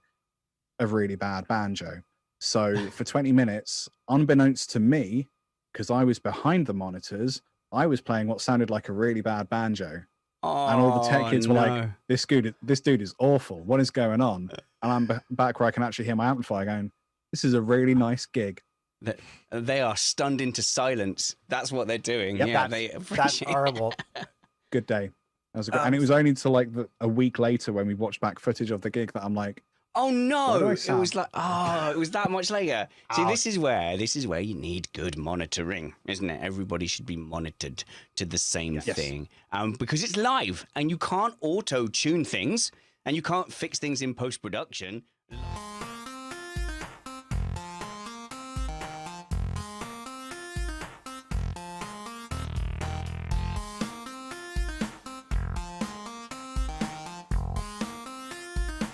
Speaker 1: a really bad banjo. So for 20 minutes, unbeknownst to me, because I was behind the monitors, I was playing what sounded like a really bad banjo.
Speaker 2: Oh,
Speaker 1: and all the tech kids were like, this dude is awful. What is going on? And I'm back where I can actually hear my amplifier going, this is a really nice gig.
Speaker 2: They are stunned into silence. That's what they're doing.
Speaker 3: Yep,
Speaker 2: Yeah,
Speaker 3: that's horrible.
Speaker 1: Good day. And it was only to like a week later when we watched back footage of the gig that I'm like,
Speaker 2: oh no! It was like, it was that much later. See, this is where you need good monitoring, isn't it? Everybody should be monitored to the same thing, because it's live and you can't auto tune things and you can't fix things in post production.